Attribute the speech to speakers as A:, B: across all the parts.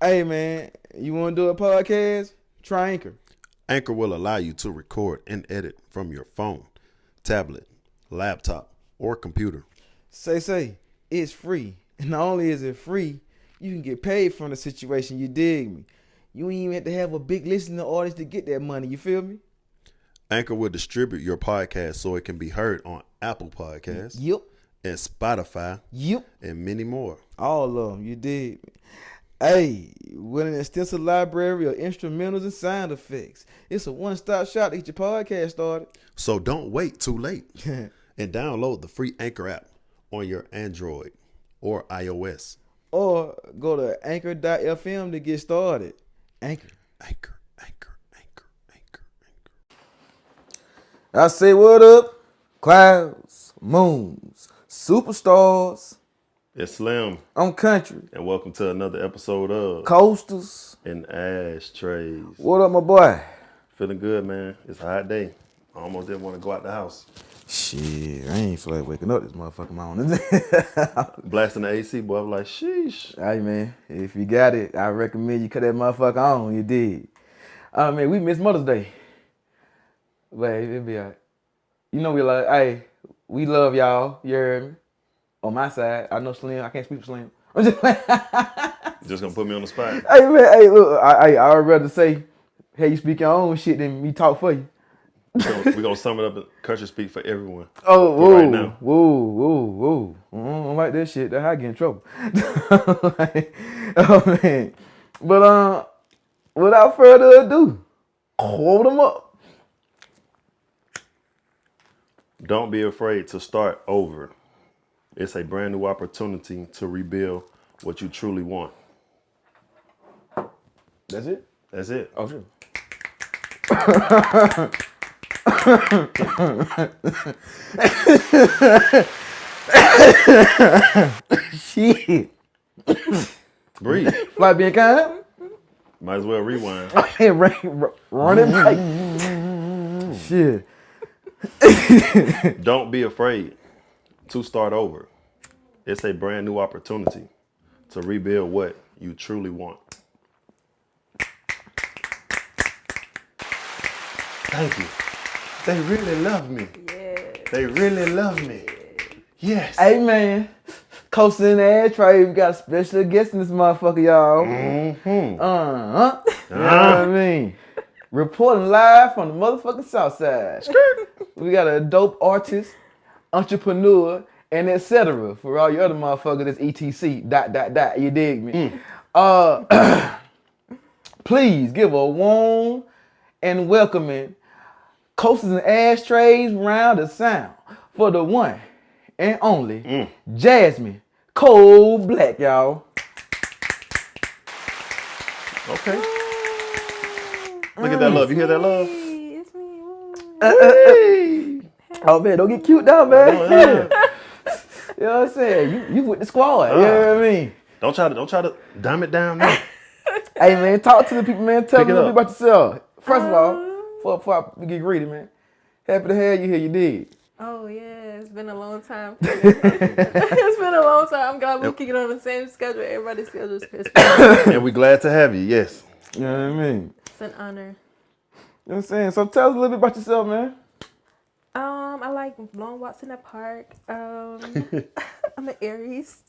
A: Hey, man, you want to do a podcast? Try Anchor.
B: Anchor will allow you to record and edit from your phone, tablet, laptop, or computer.
A: Say, it's free. And not only is it free, you can get paid from the situation, you dig me? You ain't even have to have a big listening audience to get that money, you feel me?
B: Anchor will distribute your podcast so it can be heard on Apple Podcasts,
A: Yep,
B: and Spotify, and many more.
A: all of them, you dig me? Hey, with an extensive library of instrumentals and sound effects, it's a one-stop shop to get your podcast started.
B: So don't wait too late and download the free Anchor app on your Android or iOS.
A: Or go to anchor.fm to get started. Anchor. I say what up? Clouds, moons, superstars.
B: It's Slim,
A: I'm Country.
B: and welcome to another episode of
A: Coasters.
B: In Ashtrays.
A: What up, my boy?
B: Feeling good, man. It's a hot day. I almost didn't want to go out the house.
A: Shit, I ain't feel like waking up this motherfucking morning.
B: Blasting the AC, boy. I was like, sheesh.
A: Hey, man, if you got it, I recommend you cut that motherfucker on. You did. Man, we missed Mother's Day. But it'll be all right. You know we like, hey, we love y'all. You heard me? On my side, I know Slim. I can't speak for Slim. I'm just like,
B: Just gonna put me on the spot.
A: hey, man, hey, look, I would rather say, hey, you speak your own shit than me talk for you.
B: We're gonna sum it up in country speak for everyone.
A: Oh,
B: for
A: whoa,
B: right now.
A: whoa. I don't like that shit. That's how I get in trouble. Like, oh, man. But, without further ado, hold them up.
B: Don't be afraid to start over. It's a brand new opportunity to rebuild what you truly want.
A: That's it?
B: That's it.
A: Oh, sure. Shit.
B: Breathe.
A: Fly being kind.
B: Might as well rewind.
A: Running back. Shit.
B: Don't be afraid to start over. It's a brand new opportunity to rebuild what you truly want. Thank you. They really love me.
C: Yeah.
B: They really love me. Yes.
A: Hey, man. Coasting in the air trade. We got a special guest in this motherfucker, y'all.
B: Mm-hmm.
A: You know what I mean? Reporting live from the motherfucking South Side. We got a dope artist, entrepreneur, and etc. For all you other motherfuckers, that's etc. ... You dig me? Please give a warm and welcoming Coasters and Ashtrays round of sound for the one and only Jasmine Blvck, y'all.
B: Okay. Look at that love. You hear that love?
C: It's me.
A: Oh, man, don't get cute now, man.
B: Yeah.
A: You know what I'm saying? You with the squad. You know what I mean?
B: Don't try to dumb it down now.
A: Hey, man, talk to the people, man. Tell
B: Pick
A: them
B: it
A: a little bit
B: up.
A: about yourself. First of all, before I get greedy, man, happy to have you here. You did.
C: Oh, yeah. It's been a long time. It's been a long time. I'm glad we're kicking on the same schedule. Everybody's schedule is pissed.
B: And we're glad to have you. Yes.
A: You know what I mean?
C: It's an honor.
A: You know what I'm saying? So tell us a little bit about yourself, man.
C: I like long walks in the park. I'm an Aries.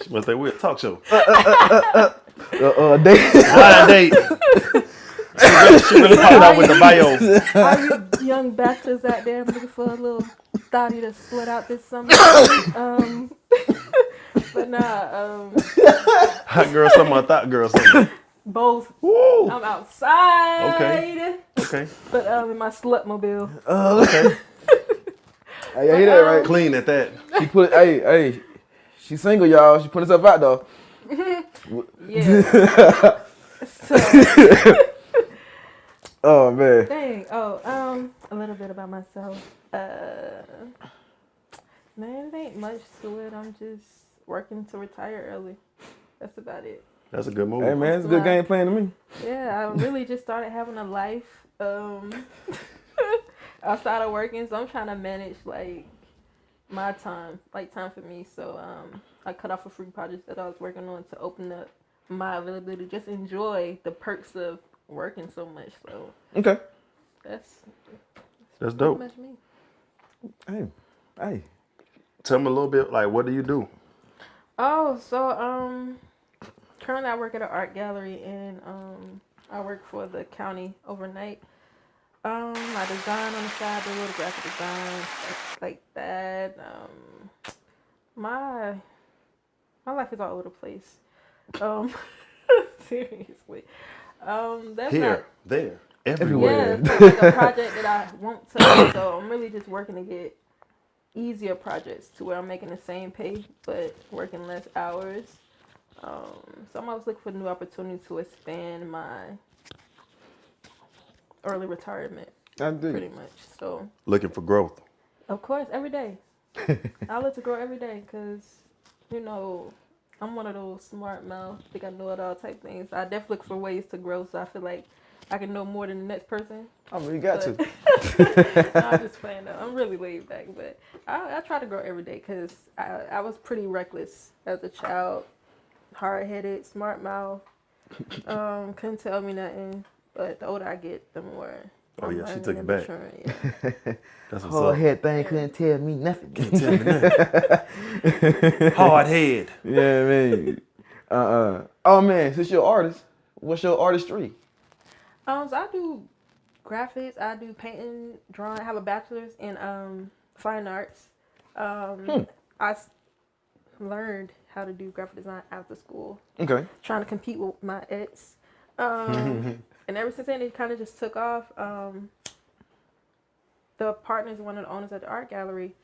B: She must say we're a talk show.
A: Date.
B: Blind date. She really popped out with the bio.
C: All you young bastards out there looking for a little thotty to sweat out this summer. But nah,
B: Hot girl summer, thought girl summer.
C: both.
B: Woo.
C: I'm outside.
B: Okay.
C: But in my slut mobile.
B: Okay.
A: Hey, you hear that, right?
B: Clean at that.
A: She put, hey, she's single, y'all. She put herself out, though.
C: Yeah. So,
A: Oh, man.
C: dang. Oh, a little bit about myself. Man, it ain't much to it. I'm just working to retire early. That's about it.
B: That's a good move.
A: Hey, man, it's a good game plan to me.
C: Yeah, I really just started having a life outside of working, so I'm trying to manage like my time, like time for me. So I cut off a free project that I was working on to open up my availability, just enjoy the perks of working so much. So
A: Okay.
C: that's
B: That's
C: pretty
B: dope.
C: much me.
A: Hey.
B: Tell me a little bit, like, what do you do?
C: Oh, so currently I work at an art gallery and I work for the county overnight. I design on the side, do a little graphic design, stuff like that. My life is all over the place. Seriously. That's
B: Here, there,
C: yeah,
B: everywhere.
C: it's not like a project that I won't touch. So I'm really just working to get easier projects to where I'm making the same pay but working less hours. So I'm always looking for new opportunities to expand my early retirement.
A: I do.
C: Pretty much. So
B: Looking for growth.
C: of course, every day. I look to grow every day because, you know, I'm one of those smart mouth, think I know it all type things. I definitely look for ways to grow, so I feel like I can know more than the next person.
A: I mean, you got to.
C: No, I'm just playing though. I'm really laid back, but I try to grow every day because I was pretty reckless as a child, hard-headed, smart mouth. Couldn't tell me nothing, but the older I get, the more.
B: Oh,
C: I'm
B: yeah, she
C: learning
B: took it
C: and
B: back.
C: maturing, yeah.
B: That's what's
A: Whole
B: up.
A: head thing couldn't tell me nothing.
B: Tell me that. Hard head.
A: Yeah, man. Oh man, since you're an artist, what's your artistry?
C: So I do graphics, I do painting, drawing. I have a bachelor's in fine arts. Learned how to do graphic design after school,
A: Okay.
C: trying to compete with my ex. And ever since then, it kind of just took off. The partners, one of the owners at the art gallery,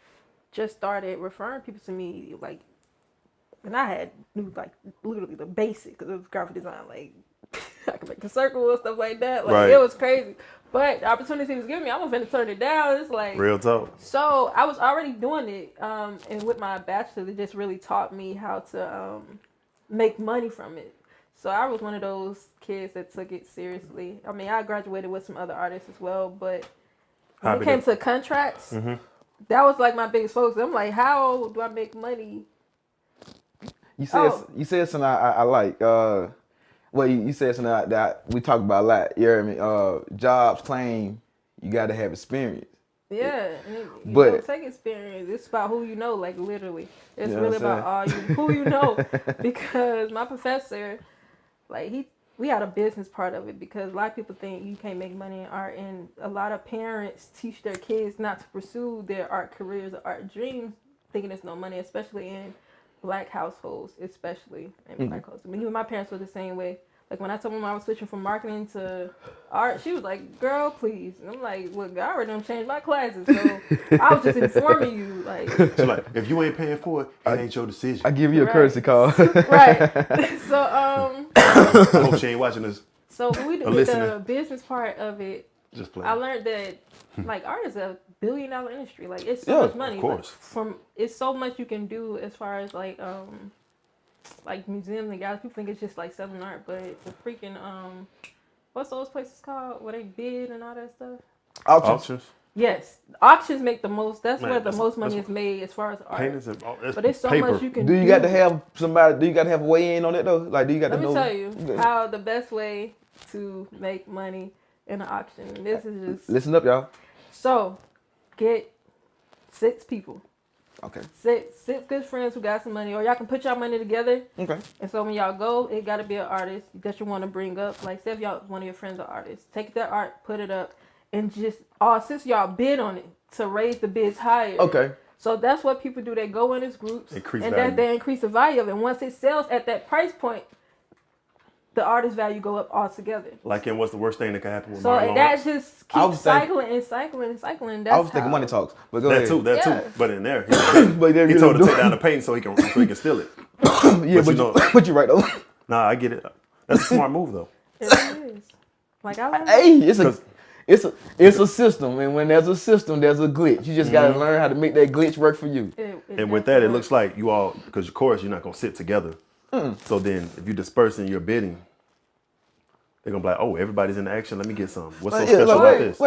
C: just started referring people to me, like, and I knew like literally the basics of graphic design, like I could make a circle and stuff like that. Like
B: Right.
C: It was crazy. But the opportunity he was giving me, I was finna turn it down. It's like
B: Real talk.
C: So I was already doing it, and with my bachelor's, it just really taught me how to make money from it. So I was one of those kids that took it seriously. I mean, I graduated with some other artists as well, but when it came to contracts, that was like my biggest focus. I'm like, how do I make money?
A: You said something I like. Well, you said something that we talk about a lot. You hear me? Jobs claim you got to have experience.
C: Yeah,
A: But
C: don't take experience. It's about who you know, like literally. It's
A: You know
C: really
A: what
C: about who you know. Because my professor, like we had a business part of it because a lot of people think you can't make money in art, and a lot of parents teach their kids not to pursue their art careers or art dreams, thinking there's no money, especially in Black households, especially in Black households. I mean, even my parents were the same way. Like when I told my mom I was switching from marketing to art, she was like, "Girl, please." And I'm like, "Look, I already done changed my classes, so I was just informing you." Like,
B: So like, if you ain't paying for it, it ain't your decision.
A: I give you a
C: Right.
A: courtesy call.
C: right. So
B: I hope she ain't watching this.
C: so when we did the business part of it,
B: Just play.
C: I learned that like art is a $1 billion industry. Like it's so much money.
B: Of course.
C: It's so much you can do as far as like museums and guys. People think it's just like selling art, but the freaking what's those places called where they bid and all that stuff?
B: Auctions.
C: Yes, auctions make the most. That's
B: Man,
C: where the
B: that's-
C: most money
B: that's
C: is made as far as art.
B: Paintings and
C: But there's so
B: paper.
C: much you can
A: Do
C: do.
A: you got to have somebody? Do you got to have a weigh in on it though? Like, do you got
C: Let
A: to
C: me
A: know?
C: tell you how the best way to make money in an auction. And this is just
A: Listen up, y'all.
C: so get 6 people.
A: Okay.
C: Six good friends who got some money, or y'all can put y'all money together.
A: Okay.
C: And so when y'all go, it got to be an artist that you want to bring up. Like, say if y'all one of your friends are artists, take that art, put it up, and just since y'all bid on it to raise the bids higher.
A: Okay.
C: So that's what people do. They go in as groups,
B: Increase
C: and
B: value.
C: that they increase the value of it. And once it sells at that price point, the artist value go up altogether.
B: Like, and what's the worst thing that can happen with
C: So
B: Marlon
C: that just
A: I was
C: keeps cycling and cycling and cycling. That's
A: I was thinking money talks, but go ahead.
B: That
C: Yeah.
B: too. But in there,
A: But there
B: he
A: you
B: told her
A: go.
B: to take down the paint so he can steal it.
A: Yeah,
B: but you know-
A: but you right though.
B: Nah, I get it. That's a smart move though.
C: It really is. Like I learned.
A: Hey, it's a system, and when there's a system, there's a glitch. You just gotta learn how to make that glitch work for you.
B: And with that, it looks like you all, because of course you're not gonna sit together. So then, if you disperse in your bidding, they're gonna be like, "Oh, everybody's in action. Let me get some. What's so
A: Yeah,
B: special
A: like,
B: about this?"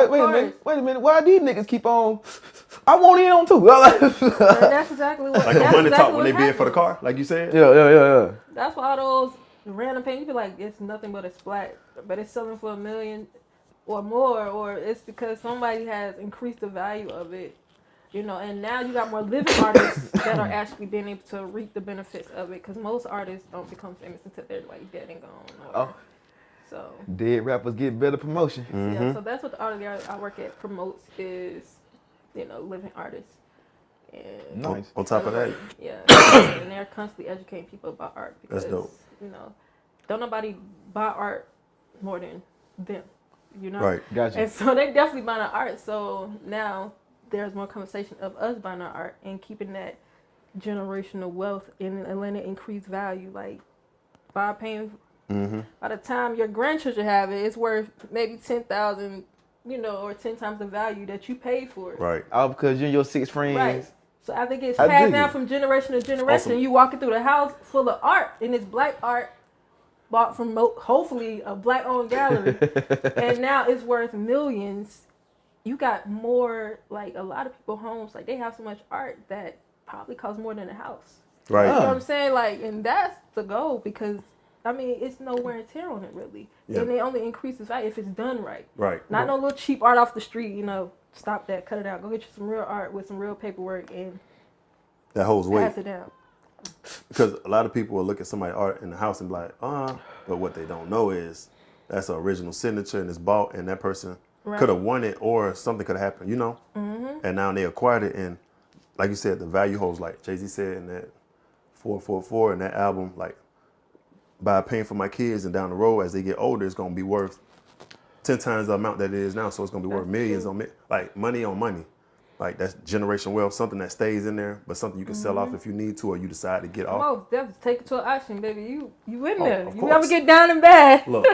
A: Wait a minute. Why these niggas keep on? I want in on too.
C: And that's exactly what.
B: Like a
C: that's
B: money
C: exactly
B: talk when
C: what
B: they bid for the
C: happens.
B: car, like you said.
A: Yeah.
C: That's why all those random painting, you be like, it's nothing but a splat, but it's selling for $1 million or more, or it's because somebody has increased the value of it, you know. And now you got more living artists that are actually being able to reap the benefits of it, because most artists don't become famous until they're like dead and gone. Or, so
A: dead rappers get better promotion.
C: yeah, so that's what the art gallery I work at promotes is, you know, living artists. And
A: Nice.
B: On top of that,
C: yeah, and they're constantly educating people about art because
B: that's dope.
C: you know, don't nobody buy art more than them, you know.
B: Right.
A: Gotcha.
C: And so they definitely buying our art. So now there's more conversation of us buying our art and keeping that generational wealth and letting it increase value. Like by paying, by the time your grandchildren have it, it's worth maybe 10,000, you know, or 10 times the value that you paid for it.
B: Right.
A: All because you and your 6 friends.
C: Right. So I think it's
A: I
C: passed
A: dig
C: down
A: it.
C: from generation to generation.
B: Awesome.
C: You walking through the house full of art, and it's black art bought from hopefully a black-owned gallery, and now it's worth millions. You got more, like a lot of people homes, like they have so much art that probably costs more than a house.
B: Right.
C: You know what I'm saying? Like, and that's the goal because, I mean, it's no wear and tear on it really.
B: Yeah.
C: And they only increase the value if it's done right.
B: Right.
C: Not no little cheap art off the street, you know. Stop that, cut it out. Go get you some real art with some real paperwork and
B: That holds weight.
C: pass it down.
B: Because a lot of people will look at somebody's art in the house and be like, but what they don't know is that's an original signature and it's bought and that person
C: Right.
B: could have won it or something could have happened, you know? And now they acquired it and like you said, the value holds, like Jay-Z said in that 444 and that album, like by paying for my kids and down the road as they get older, it's going to be worth 10 times the amount that it is now. So it's going to be worth millions on like money on money. Like that's generational wealth, something that stays in there, but something you can sell off if you need to or you decide to get off.
C: Oh, definitely take it to an auction, baby. You in there.
B: of
C: You
B: course.
C: ever get down and bad.
B: Look.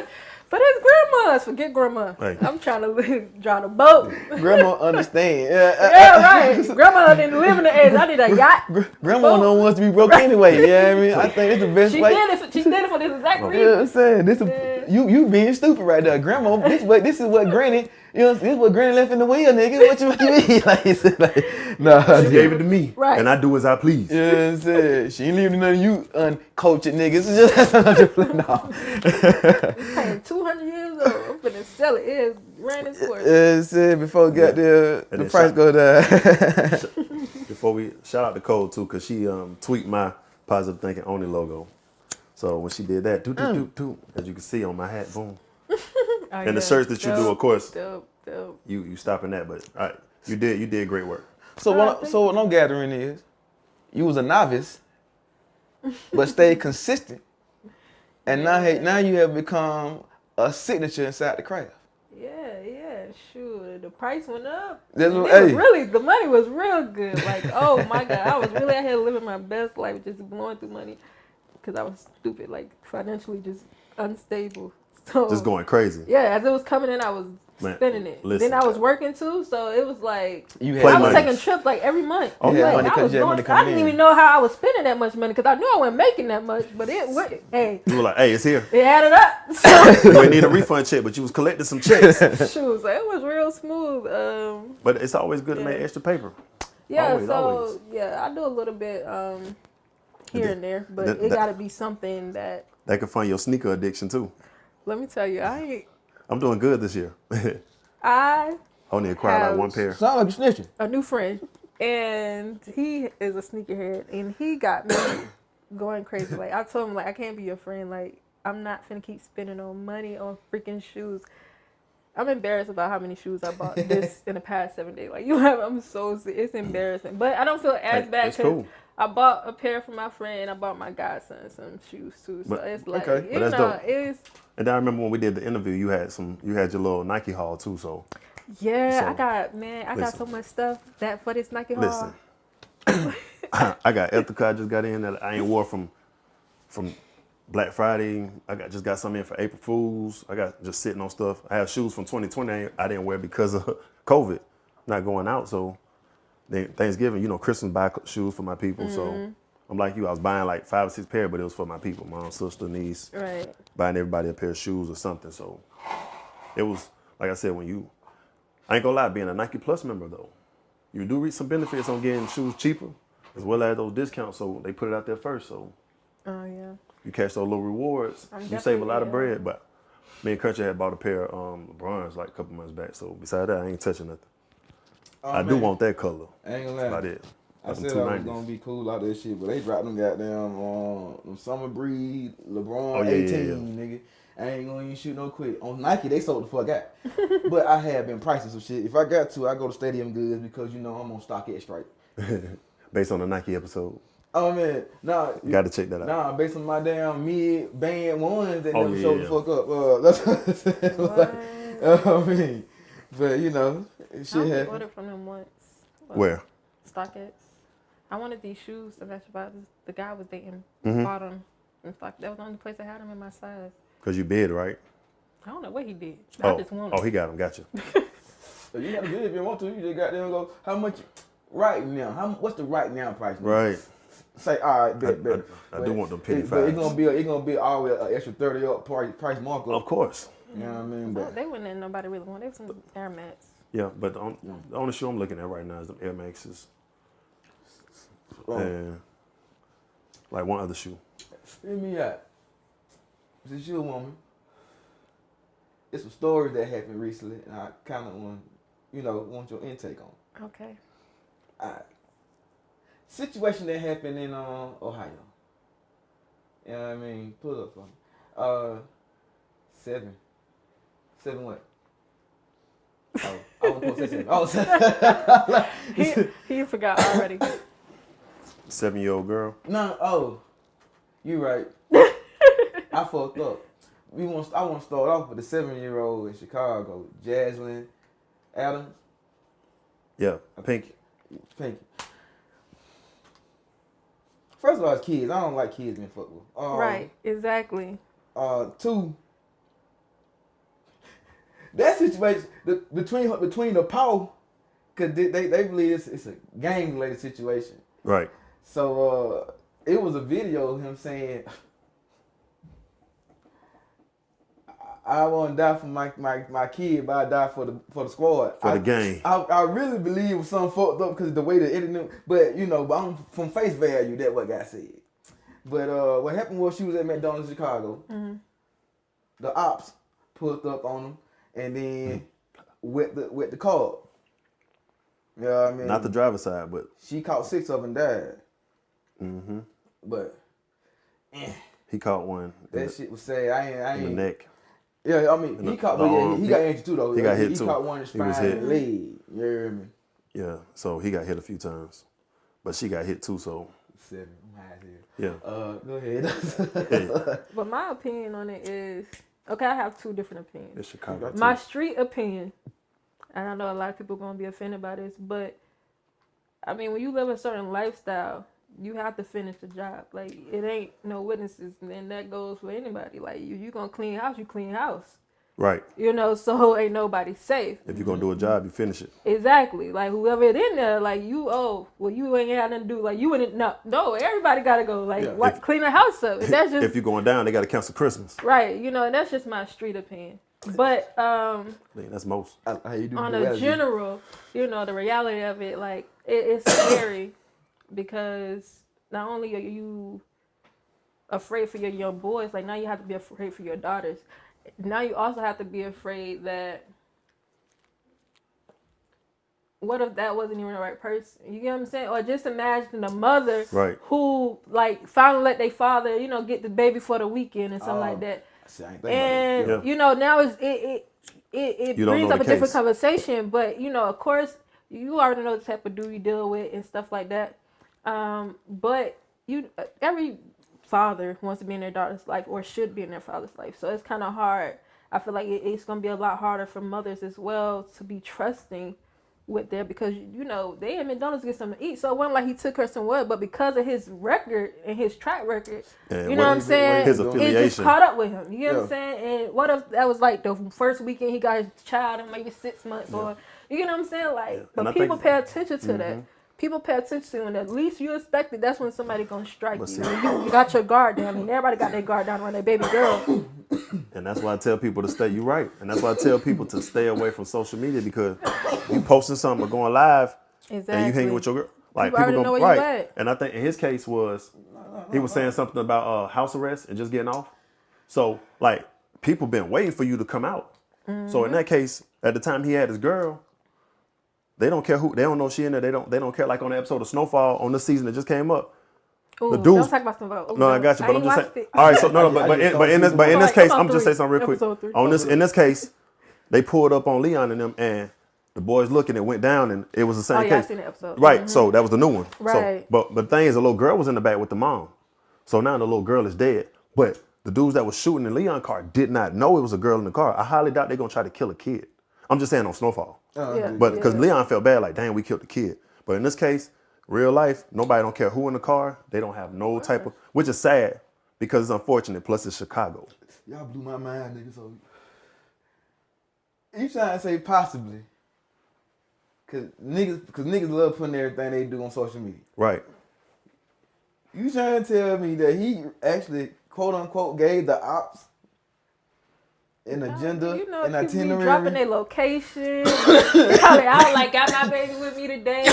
C: But it's grandma's. Forget grandma.
B: Hey.
C: I'm trying to draw the boat.
A: Grandma understand.
C: Yeah, right. Grandma didn't live in the age. I need a yacht.
A: Grandma don't want us to be broke anyway. You know what I mean? I think it's the best
C: She
A: way.
C: did it. She did it for this exact
A: You know
C: reason.
A: what I'm saying? This is, you being stupid right there. Grandma, this is what granny, you know, this is what granny left in the wheel, nigga. What you mean? Like, he said, like, nah.
B: She gave it to me,
C: Right.
B: and I do as I please.
A: You know what I'm saying? She ain't leaving none of you uncultured niggas. It's just, no.
C: Paying 200 years old. I'm finna sell it. It's Granny's course.
A: Before it got there,
B: And
A: the
B: then
A: price go down.
B: Before we shout out to Cole too, cause she tweaked my positive thinking only logo. So when she did that, do, as you can see on my hat, boom.
C: Oh,
B: And the shirts that you do, of course,
C: Dope.
B: you stopping that, but all right, you did great work.
A: So what I'm gathering is, you was a novice, but stayed consistent, and now you have become a signature inside the craft.
C: Yeah. Shoot, the price went up.
A: That's
C: And
A: what-
C: it was
A: hey.
C: really, the money was real good. Like, oh my God, I was really out here living my best life, just blowing through money, because I was stupid, like financially just unstable. So
B: Just going crazy.
C: yeah, as it was coming in, I was
B: Man,
C: spending it.
B: listen.
C: Then I was working too, so it was like
A: You
C: I
A: had
C: was
B: money.
C: taking trips like every month.
A: Oh,
C: Like,
A: yeah, money
C: I
A: because
C: was
A: you had money
C: I
A: coming
C: didn't
A: in.
C: even know how I was spending that much money because I knew I wasn't making that much, but hey,
B: You were like, hey, it's here.
C: it added up. So
B: You ain't need a refund check, but you was collecting some checks.
C: shoes, like, it was real smooth.
B: But it's always good to make extra paper.
C: Yeah,
B: Always,
C: so
B: always.
C: yeah, I do a little bit here and there, but
B: that-
C: it got to be something that.
B: That could fund your sneaker addiction too.
C: Let me tell you,
B: I'm doing good this year.
C: I
B: Only acquired like
C: Have-
B: one pair.
A: Sound like you snitching.
C: a new friend, and he is a sneakerhead, and he got me going crazy. Like I told him, like I can't be your friend. Like I'm not finna keep spending on money on freaking shoes. I'm embarrassed about how many shoes I bought this in the past 7 days. Like it's embarrassing, but I don't feel as
B: Hey,
C: bad
B: it's
C: because
B: cool.
C: I bought a pair for my friend, and I bought my godson some shoes too. So
B: But-
C: it's like
A: okay.
C: you
B: But that's
C: know,
B: dope.
C: it's.
B: And I remember when we did the interview, you had your little Nike haul too. So
C: Yeah,
B: So,
C: I got
B: listen.
C: so much stuff that for this Nike haul.
B: listen, I got Ethica I just got in that I ain't wore from Black Friday. Just got some in for April Fools. I got just sitting on stuff. I have shoes from 2020 I didn't wear because of COVID, not going out. So then Thanksgiving, Christmas buy shoes for my people. So I'm like you, I was buying like 5 or 6 pair, but it was for my people, mom, sister, niece,
C: Right.
B: buying everybody a pair of shoes or something. So it was, like I said, I ain't gonna lie, being a Nike Plus member though, you do reap some benefits on getting shoes cheaper, as well as those discounts. So they put it out there first. So
C: Oh yeah.
B: you catch those little rewards, you save a lot of bread. But me and Kuntry had bought a pair of LeBrons like a couple months back. So besides that, I ain't touching nothing. I do want that color.
A: I ain't gonna lie.
B: That's about it.
A: I said I was gonna be cool out this shit, but they dropped them goddamn them summer breed LeBron 18, nigga. I ain't gonna even shoot no quit. On Nike, they sold the fuck out. But I have been pricing some shit. If I got to, I go to Stadium Goods because you know I'm on StockX strike.
B: Based on the Nike episode.
A: Oh man, nah.
B: You gotta check that out.
A: Nah, based on my damn mid band ones that never showed the fuck up. That's what I'm saying. I mean, but you know, shit happened.
C: I ordered from them once.
B: Where?
C: StockX. I wanted these shoes to match about the guy I was dating. Bought them in stock. That was the only place I had them in my size.
B: Cause you bid, right?
C: I don't know what he did. I just wanted.
B: Oh, he got them. Gotcha.
A: So you gotta bid if you want to. You just got there and go. How much? Right now? What's the right now price?
B: Right.
A: Say all right, bet.
B: I do want them penny fives.
A: But it's gonna be always an extra 30 up price markup.
B: Of course.
A: You know what I mean? But
C: they wouldn't let nobody really want. They was some Air Max.
B: Yeah, but the only shoe I'm looking at right now is the Air Maxes. And like one other shoe.
A: Hear me out. Since you a woman, it's some stories that happened recently, and I kind of want your intake on.
C: Okay.
A: All right. Situation that happened in Ohio. You know what I mean? Pull it up for me. 7 what? Oh, I was supposed to say 7.
C: He forgot already.
B: 7-year-old girl.
A: No, you right. I fucked up. I want to start off with the 7-year-old in Chicago, Jasmine Adams.
B: Yeah, Pinky.
A: First of all, it's kids. I don't like kids being fucked with.
C: Right, exactly.
A: 2, that situation between the paw, cause they believe it's a gang related situation.
B: Right.
A: So it was a video of him saying, "I won't die for my kid, but I die for the squad."
B: For the gang.
A: I really believe it was something fucked up because of the way the editing. But but I'm from face value. That what got said. But what happened was she was at McDonald's in Chicago. Mm-hmm. The ops pulled up on them and then wet the car. You know what I mean?
B: Not the driver's side, but
A: she caught 6 of them died.
B: Mm-hmm.
A: But
B: he caught one.
A: That shit was sad. I ain't
B: in the neck.
A: Yeah, I mean he caught, but he got injured too though.
B: He got hit too.
A: He caught one in the spine and leg. You hear me?
B: Yeah, so he got hit a few times, but she got hit too. So
A: 7. I'm high as hell.
B: Yeah.
A: Go ahead.
C: But my opinion on it is, okay, I have 2 different opinions.
B: It's Chicago.
C: My street opinion, and I know a lot of people are gonna be offended by this, but I mean, when you live a certain lifestyle, you have to finish the job. Like, it ain't no witnesses, and that goes for anybody. Like, you gonna clean house, you clean house.
B: Right.
C: So ain't nobody safe.
B: If you're gonna do a job, you finish it.
C: Exactly. Like, whoever it in there, like, you ain't had nothing to do. Like, you wouldn't, no, everybody gotta go. Like, clean the house up. And that's just,
B: if you're going down, they gotta cancel Christmas.
C: Right. And that's just my street opinion. But
B: that's most.
A: How you do
C: on a general, the reality of it, like, it's scary because not only are you afraid for your young boys, like, now you have to be afraid for your daughters. Now you also have to be afraid that what if that wasn't even the right person? You get what I'm saying? Or just imagine a mother who, like, finally let their father, get the baby for the weekend and something like that. And now it brings up a different conversation. But of course, you already know the type of dude you deal with and stuff like that. But every father wants to be in their daughter's life or should be in their father's life. So it's kind of hard. I feel like it's going to be a lot harder for mothers as well to be trusting with their, because they at McDonald's to get something to eat. So it wasn't like he took her somewhere, but because of his record and his track record, you know what I'm saying?
B: His affiliation.
C: It just caught up with him. You know what I'm saying? And what if that was like the first weekend he got his child in maybe 6 months or, you know what I'm saying? Like, but people pay attention to that. People pay attention to when at least you expect it. That's when somebody gonna strike you. You got your guard down, and everybody got their guard down on their baby girl.
B: And that's why I tell people to stay. You right, and that's why I tell people to stay away from social media, because you posting something or going live, and you hanging with your girl. Like, people
C: already know where you at.
B: And I think in his case was He was saying something about house arrest and just getting off. So like people been waiting for you to come out. So in that case, at the time he had his girl, they don't care who. They don't know she in there. They don't care. Like on the episode of Snowfall on this season that just came up.
C: Ooh,
B: the dudes.
C: Don't talk about Snowfall.
B: No, I got you. But I'm just saying. All right. So no. But in this case, I'm just saying something real quick. In this case, they pulled up on Leon and them, and the boys looking. It went down, and it was the same case.
C: I seen the episode.
B: Right. So that was the new one.
C: Right.
B: So, but the thing is, the little girl was in the back with the mom. So now the little girl is dead. But the dudes that was shooting in Leon's car did not know it was a girl in the car. I highly doubt they're gonna try to kill a kid. I'm just saying on Snowfall. But because Leon felt bad, like, damn, we killed the kid. But in this case, real life, nobody don't care who in the car. They don't have no type of, which is sad because it's unfortunate. Plus it's Chicago.
A: Y'all blew my mind, nigga. So you trying to say possibly? Cause niggas love putting everything they do on social media.
B: Right.
A: You trying to tell me that he actually, quote unquote, gave the ops an agenda, an itinerary?
C: Dropping their location. Probably out like, got my baby with me today.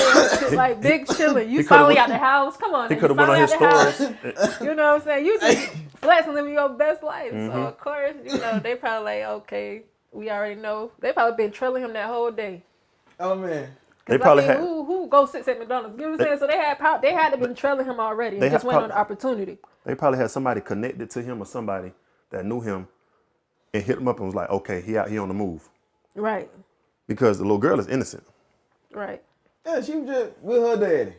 C: Like big chilling. You finally out the house. Come on.
B: He could have went on his stories.
C: You know what I'm saying? You just flexing, living your best life. So of course, they probably like, okay, we already know. They probably been trailing him that whole day.
A: Oh man.
B: They probably had
C: who go sit at McDonald's? You know what I'm saying? So they had to been trailing him already and just went on the opportunity.
B: They probably had somebody connected to him or somebody that knew him and hit him up and was like, okay, he out here on the move. Right. Because the little girl is innocent.
C: Right.
A: Yeah, she was just with her daddy.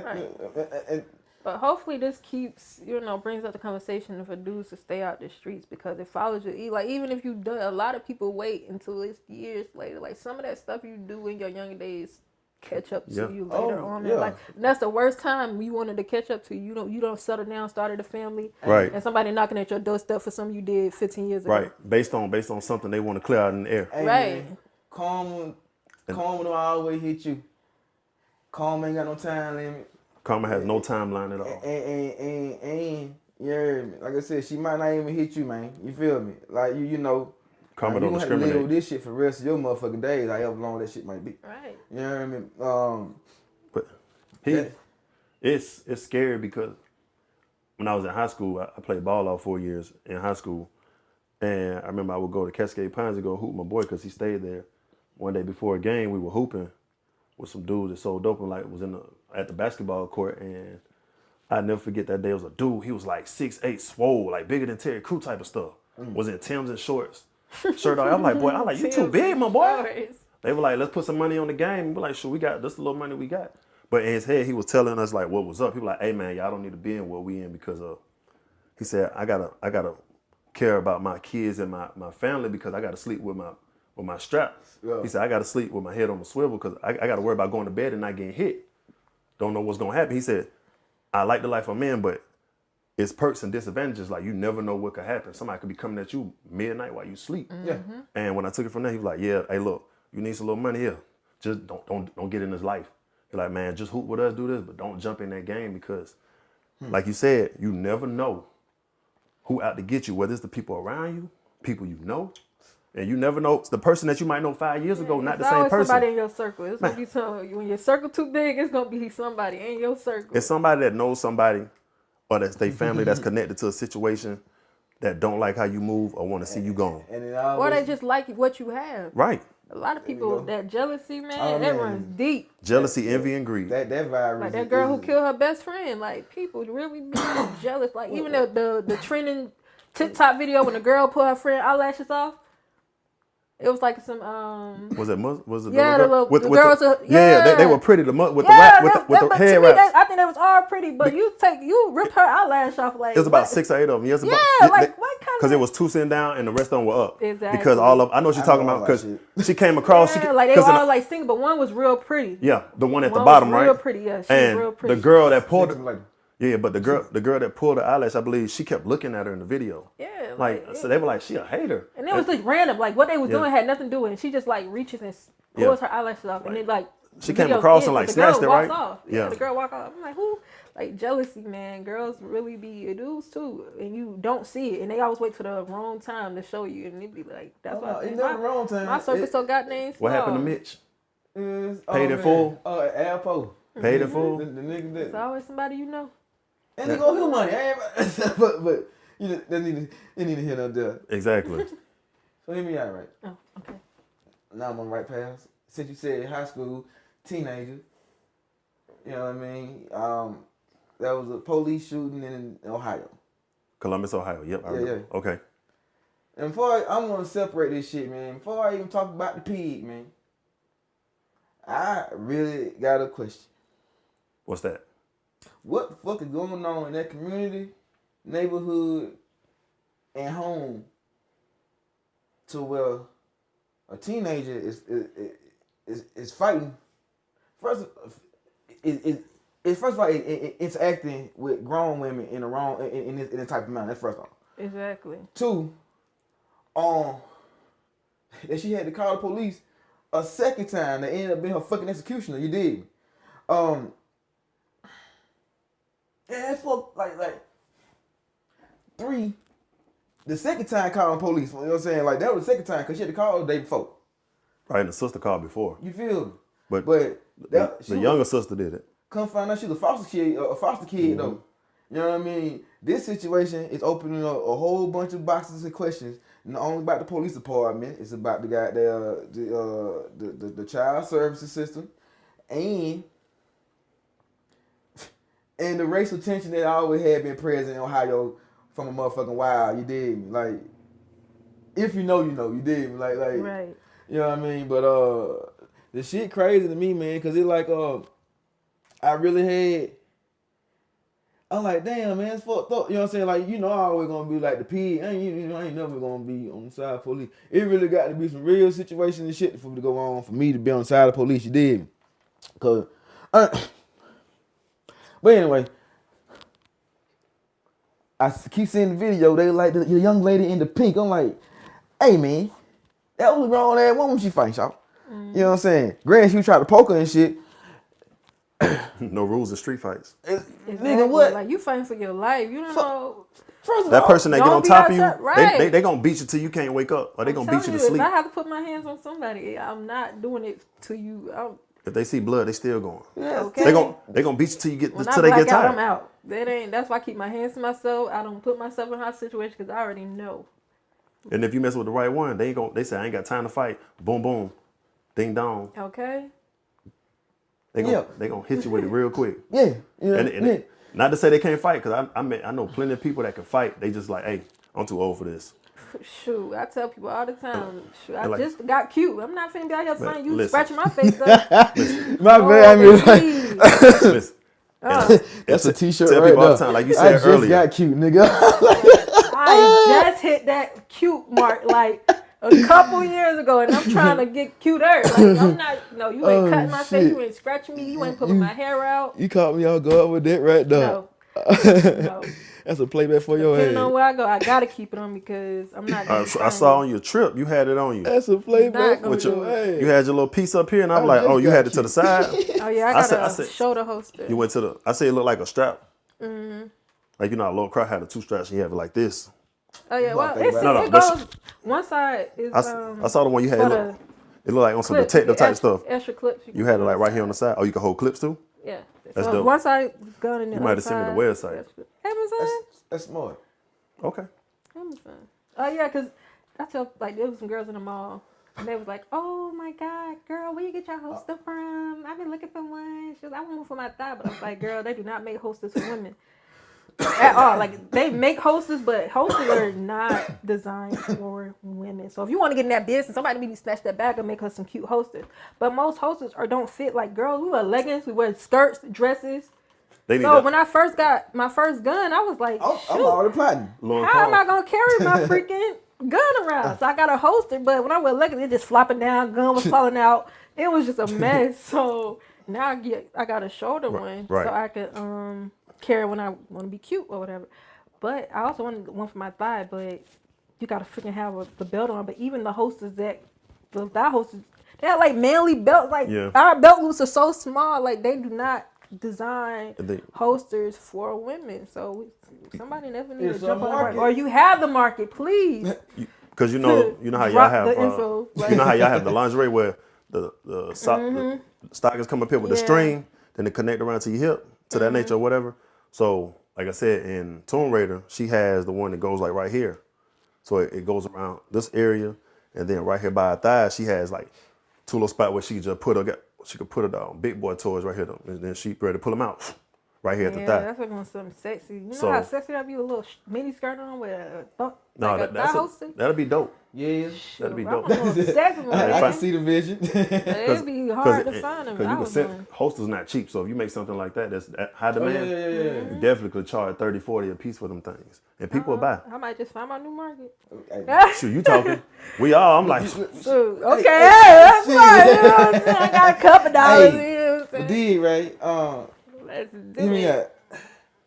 C: Right. But hopefully this keeps, brings up the conversation for dudes to stay out the streets, because it follows you. Like, even if you do, a lot of people wait until it's years later. Like, some of that stuff you do in your young days catch up to you later on. Yeah. Like, that's the worst time you wanted to catch up to. You don't settle down, started a family.
B: Right.
C: And somebody knocking at your doorstep for something you did 15 years ago.
B: Right. Based on something they want to clear out in the air.
A: Hey,
C: right.
A: Man, karma don't always hit you. Karma ain't got no time limit.
B: Karma has no timeline at all.
A: And you heard me. Like I said, she might not even hit you, man. You feel me? Like
B: Karma don't discriminate. You
A: have to live with this shit for the rest of your motherfucking days, however long that shit might be.
C: Right.
A: You know what I mean?
B: But it's scary because when I was in high school, I played ball all 4 years in high school. And I remember I would go to Cascade Pines to go hoop my boy because he stayed there. One day before a game, we were hooping with some dudes that sold dope and was at the basketball court, and I never forget that day. It was a dude. He was like 6'8", swole, like bigger than Terry Crew type of stuff. Was in Timbs and shorts, shirt on. I'm like, you too big, my boy. They were like, let's put some money on the game. We're like, sure, we got this, the little money we got. But in his head, he was telling us like what was up. He was like, hey man, y'all don't need to be in what we in because he said, I gotta care about my kids and my family because I gotta sleep with my straps. Yeah. He said, I gotta sleep with my head on the swivel because I gotta worry about going to bed and not getting hit. Don't know what's gonna happen. He said, I like the life I'm in, but it's perks and disadvantages. Like, you never know what could happen. Somebody could be coming at you midnight while you sleep. Mm-hmm. Yeah. And when I took it from there, he was like, yeah, hey, look, you need some little money here. Just don't get in this life. He's like, man, just hoop with us, do this, but don't jump in that game because, like you said, you never know who out to get you, whether it's the people around you, people you know. And you never know, it's the person that you might know 5 years ago, not the same person.
C: It's somebody in your circle. It's going to be somebody. When your circle too big, it's going to be somebody in your circle.
B: It's somebody that knows somebody or that's their family that's connected to a situation that don't like how you move or want to see you gone.
C: Or they just like what you have.
B: Right.
C: A lot of people, that jealousy, man, that runs deep.
B: Jealousy, envy, and greed.
A: That virus.
C: Like that girl who killed her best friend. Like, people really be jealous. Like, even the trending TikTok video when the girl put her friend eyelashes off. It was like some
B: Was it was it
C: yeah,
B: the
C: girls
B: they were pretty. The head wraps.
C: I think they was all pretty, but you rip her eyelash off like
B: it was about 6 or 8 of them. Yes,
C: what kind of?
B: Because it was 2 sitting down and the rest of them were up.
C: Exactly.
B: Because I know what you're talking about because she came across.
C: Like they were all like single, but one was real pretty.
B: Yeah, the one at the bottom, right?
C: Real pretty. Yeah, she was real pretty.
B: The girl that pulled but the girl that pulled her eyelash, I believe she kept looking at her in the video.
C: Yeah.
B: So they were like, she a hater.
C: And it was like random. Like what they was doing had nothing to do with it. She just like reaches and pulls her eyelashes off, and then like
B: she came across and like snatched it, right?
C: Off. Yeah, the girl walk off. I'm like, who? Like jealousy, man. Girls really be dudes too, and you don't see it, and they always wait for the wrong time to show you, and it be like, that's why.
A: It's not the wrong time.
C: My circle so goddamn small.
B: What happened to Mitch?
A: Paid
B: in full.
A: Alpo.
B: Paid in full.
A: The nigga that.
C: It's always somebody you know.
A: And they go his money. But you know, they need to hear that there.
B: Exactly.
A: So hear me out, right?
C: Oh, okay.
A: Now I'm on the right path. Since you said high school, teenager, you know what I mean? That was a police shooting in Ohio.
B: Columbus, Ohio. Yep. I remember.
A: Yeah.
B: Okay.
A: And before I want to separate this shit, man, before I even talk about the pig, man, I really got a question.
B: What's that?
A: What the fuck is going on in that community, neighborhood, and home to where a teenager is fighting? First of all, it's acting with grown women in the wrong in this type of manner. That's first off.
C: Exactly.
A: Two, that she had to call the police a second time. That ended up being her fucking executioner. You did. Yeah, fuck like three. The second time calling police. You know what I'm saying? Like that was the second time because she had to call the day before.
B: Right, and the sister called before.
A: You feel me?
B: But
A: the
B: younger sister did it.
A: Come find out she was a foster kid though. You know what I mean? This situation is opening up a whole bunch of boxes of questions. Not only about the police department, it's about the guy the child services system, and the racial tension that always had been present in Ohio from a motherfucking while. You dig me? Like, if you know, you know. You dig me? Like,
C: Right.
A: You know what I mean? But the shit crazy to me, man, because it like I really had. I'm like, damn, man, it's fucked up. You know what I'm saying? Like, you know, I always gonna be like the pig. I ain't never gonna be on the side of police. It really got to be some real situations and shit for me to go on for me to be on the side of police. You did, cause. But anyway, I keep seeing the video. They like the young lady in the pink. I'm like, hey man, that was a grown ass woman she fighting, y'all. You know what I'm saying? Granted, she was trying to poke her and shit.
B: No rules in street fights.
C: Exactly.
A: Nigga, what?
C: Like you fighting for your life. You don't know.
A: First of
B: That
A: all,
B: person that get
C: don't
B: on
C: be
B: top of you,
C: outside, right.
B: they gonna beat you till you can't wake up, or they gonna beat you to sleep.
C: If I have to put my hands on somebody, I'm not doing it to you.
B: If they see blood, they still going.
A: Yeah,
C: Okay.
B: They gonna beat you till you get
C: When
B: till
C: I
B: they
C: black
B: get
C: out,
B: tired.
C: I'm out. That's why I keep my hands to myself. I don't put myself in hot situations because I already know.
B: And if you mess with the right one, they say I ain't got time to fight. Boom boom, ding dong.
C: Okay.
B: They gonna hit you with it real quick.
A: Yeah,
B: And not to say they can't fight, because I know plenty of people that can fight. They just like, hey, I'm too old for this.
C: Shoot, I tell people all the time. Shoot, I
B: like-
C: just got cute. I'm not finna be out here saying you
B: listen.
C: scratching my face up.
A: my bad. I mean,
C: Please.
B: Listen,
A: that's a t-shirt
B: tell
A: right
B: people all
A: there.
B: the time, like you
A: I
B: said
A: just
B: earlier.
A: got cute, nigga.
C: I just hit that cute mark like a couple years ago, and I'm trying to get cuter. Like I'm not. No, you ain't cutting my face.
A: shit.
C: You ain't scratching me. You ain't pulling my hair out.
A: You caught me off guard with that right there.
C: No. No.
A: That's a playback for your
C: Depending on
A: head.
C: where I go, I gotta keep it on because I'm not.
B: I saw on your trip you had it on you.
A: That's a playback
C: Not
A: for
C: gonna
A: your
C: do it.
A: head.
B: You had your little piece up here, and I'm
A: I
B: like,
A: just
B: oh, you
A: got
B: had it to the side.
C: Oh yeah, I got
B: I
C: a
B: said-
C: shoulder holster.
B: You went to the. I said it looked like a strap. Mm-hmm. Like how Lil Croc had the two straps, and you have it like this.
C: Oh yeah, well
A: think about
C: it
B: it. No,
C: goes. One side is
B: I saw the one you had.
C: for
B: It looked like on some
C: clips.
B: detective type
C: extra,
B: stuff.
C: Extra clips.
B: You had it like right here on the side. Oh, you can hold clips too.
C: Yeah.
B: That's
C: so
B: dope.
C: one side gun and the
B: You
C: other
B: might have sent me the website.
C: Amazon.
A: That's smart.
B: Okay.
C: Amazon. Oh yeah, cause I tell like there was some girls in the mall and they was like, "Oh my God, girl, where you get your holster from? I've been looking for one." She was, "I want one for my thigh," but I was like, "Girl, they do not make holsters for women at all. Like they make holsters, but holsters are not designed for women. So if you want to get in that business, somebody need to snatch that bag and make her some cute holsters. But most holsters don't fit like girls. We wear leggings, we wear skirts, dresses."
B: They need
C: So
B: that.
C: when I first got my first gun, I was like,
A: I'm
C: shoot,
A: already plotting.
B: Lil
C: how am I
B: Croc.
C: gonna carry my freaking gun around? So I got a holster, but when I wear leggings, it just flopping down, gun was falling out. It was just a mess. So now I got a shoulder one,
B: right.
C: so I could carry when I want to be cute or whatever. But I also wanted one for my thigh, but you gotta freaking have the belt on. But even the holsters the thigh holsters, they have like manly belts. Like our belt loops are so small, like they do not design holsters for women. So somebody never needs to jump on the market. Or you have the market, please.
B: Because you know how y'all have you know how y'all have the lingerie where the stockings come up here with the string, then they connect around to your hip, to that nature or whatever. So like I said, in Tomb Raider, she has the one that goes like right here. So it goes around this area, and then right here by her thigh, she has like two little spots where she could just put her big boy toys right here, and then she ready to pull them out right here at the thigh.
C: That's what wants something sexy. You know how sexy that be, a little mini skirt on with a
B: that'll be dope.
A: Yeah,
B: that'll be dope.
A: I can see the vision.
C: It'd be hard to find them.
B: Because holsters not cheap, so if you make something like that that's high demand, you definitely could charge 30, 40 a piece for them things, and people will buy.
C: I might just find my new market.
B: Shoot, you talking? I'm like,
C: okay, that's fine. You know what I'm saying? I got a couple dollars. You know what I'm saying?
A: Right?
C: Let's do it.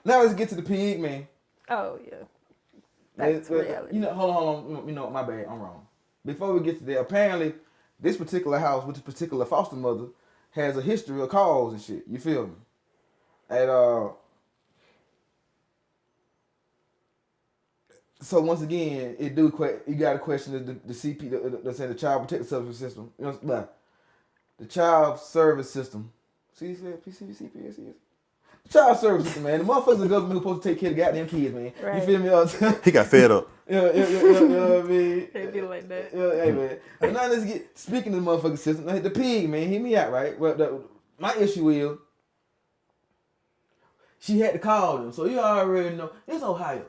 A: Now let's get to the pig, man.
C: Oh yeah. That's reality.
A: You know, hold on. You know, my bad. I'm wrong. Before we get to there, apparently, this particular house with this particular foster mother has a history of calls and shit. You feel me? And so once again, you got to question the CP, the Child Protective Service System. You know, the Child Service System. See, CPS. Child service system, man. The motherfuckers the government who supposed to take care of the goddamn kids, man. Right. You feel me?
B: He got fed up.
A: You know what I mean?
C: They feel like that.
A: Hey, man. But now let's get, speaking of the motherfucking system, the pig, man, hear me out, right? Well, my issue is, she had to call them, so you already know, it's Ohio.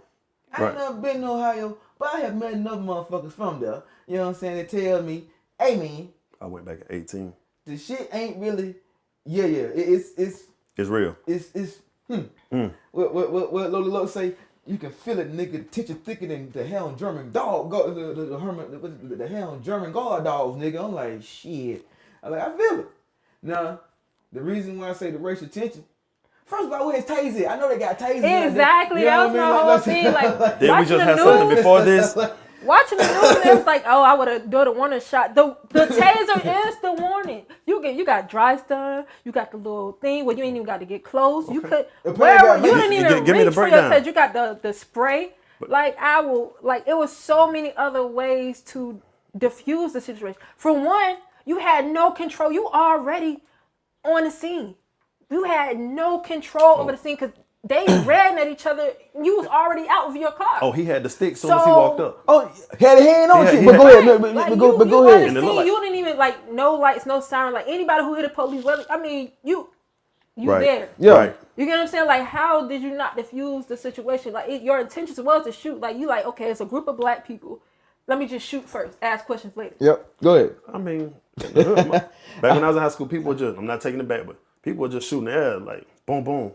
A: I ain't never been to Ohio, but I have met enough motherfuckers from there. You know what I'm saying? They tell me, hey, man.
B: I went back at 18.
A: The shit ain't really, it's
B: real.
A: What Lola say? You can feel it, nigga. The tension thicker than the hell German dog. The hell German guard dogs, nigga. I'm like, shit. I feel it. Now, the reason why I say the racial tension. First of all, where's Tase? I know they got Tase.
C: Exactly. That was my whole thing. Like,
B: did we just have something before this?
C: Watching the news, it was like, oh, I would have done a warning shot. The taser is the warning. You got dry stun. You got the little thing where you ain't even got to get close. Okay. You didn't even reach for your taser. You got the spray. It was so many other ways to diffuse the situation. For one, you had no control. You already on the scene. You had no control over the scene because they ran at each other. You was already out of your car.
B: Oh, he had the stick as soon as he walked up.
A: Oh, had a hand on you. But go ahead. But go ahead.
C: You didn't even no lights, no siren. Like anybody who hit a police, you
B: right.
C: there.
A: Yeah. Right.
C: You get what I'm saying? Like, how did you not diffuse the situation? Like, your intentions was to shoot. Like, you okay, it's a group of black people. Let me just shoot first. Ask questions later.
A: Yep. Go ahead.
B: I mean, back when I was in high school, people were just, I'm not taking it back, but people were just shooting the air, like, boom, boom.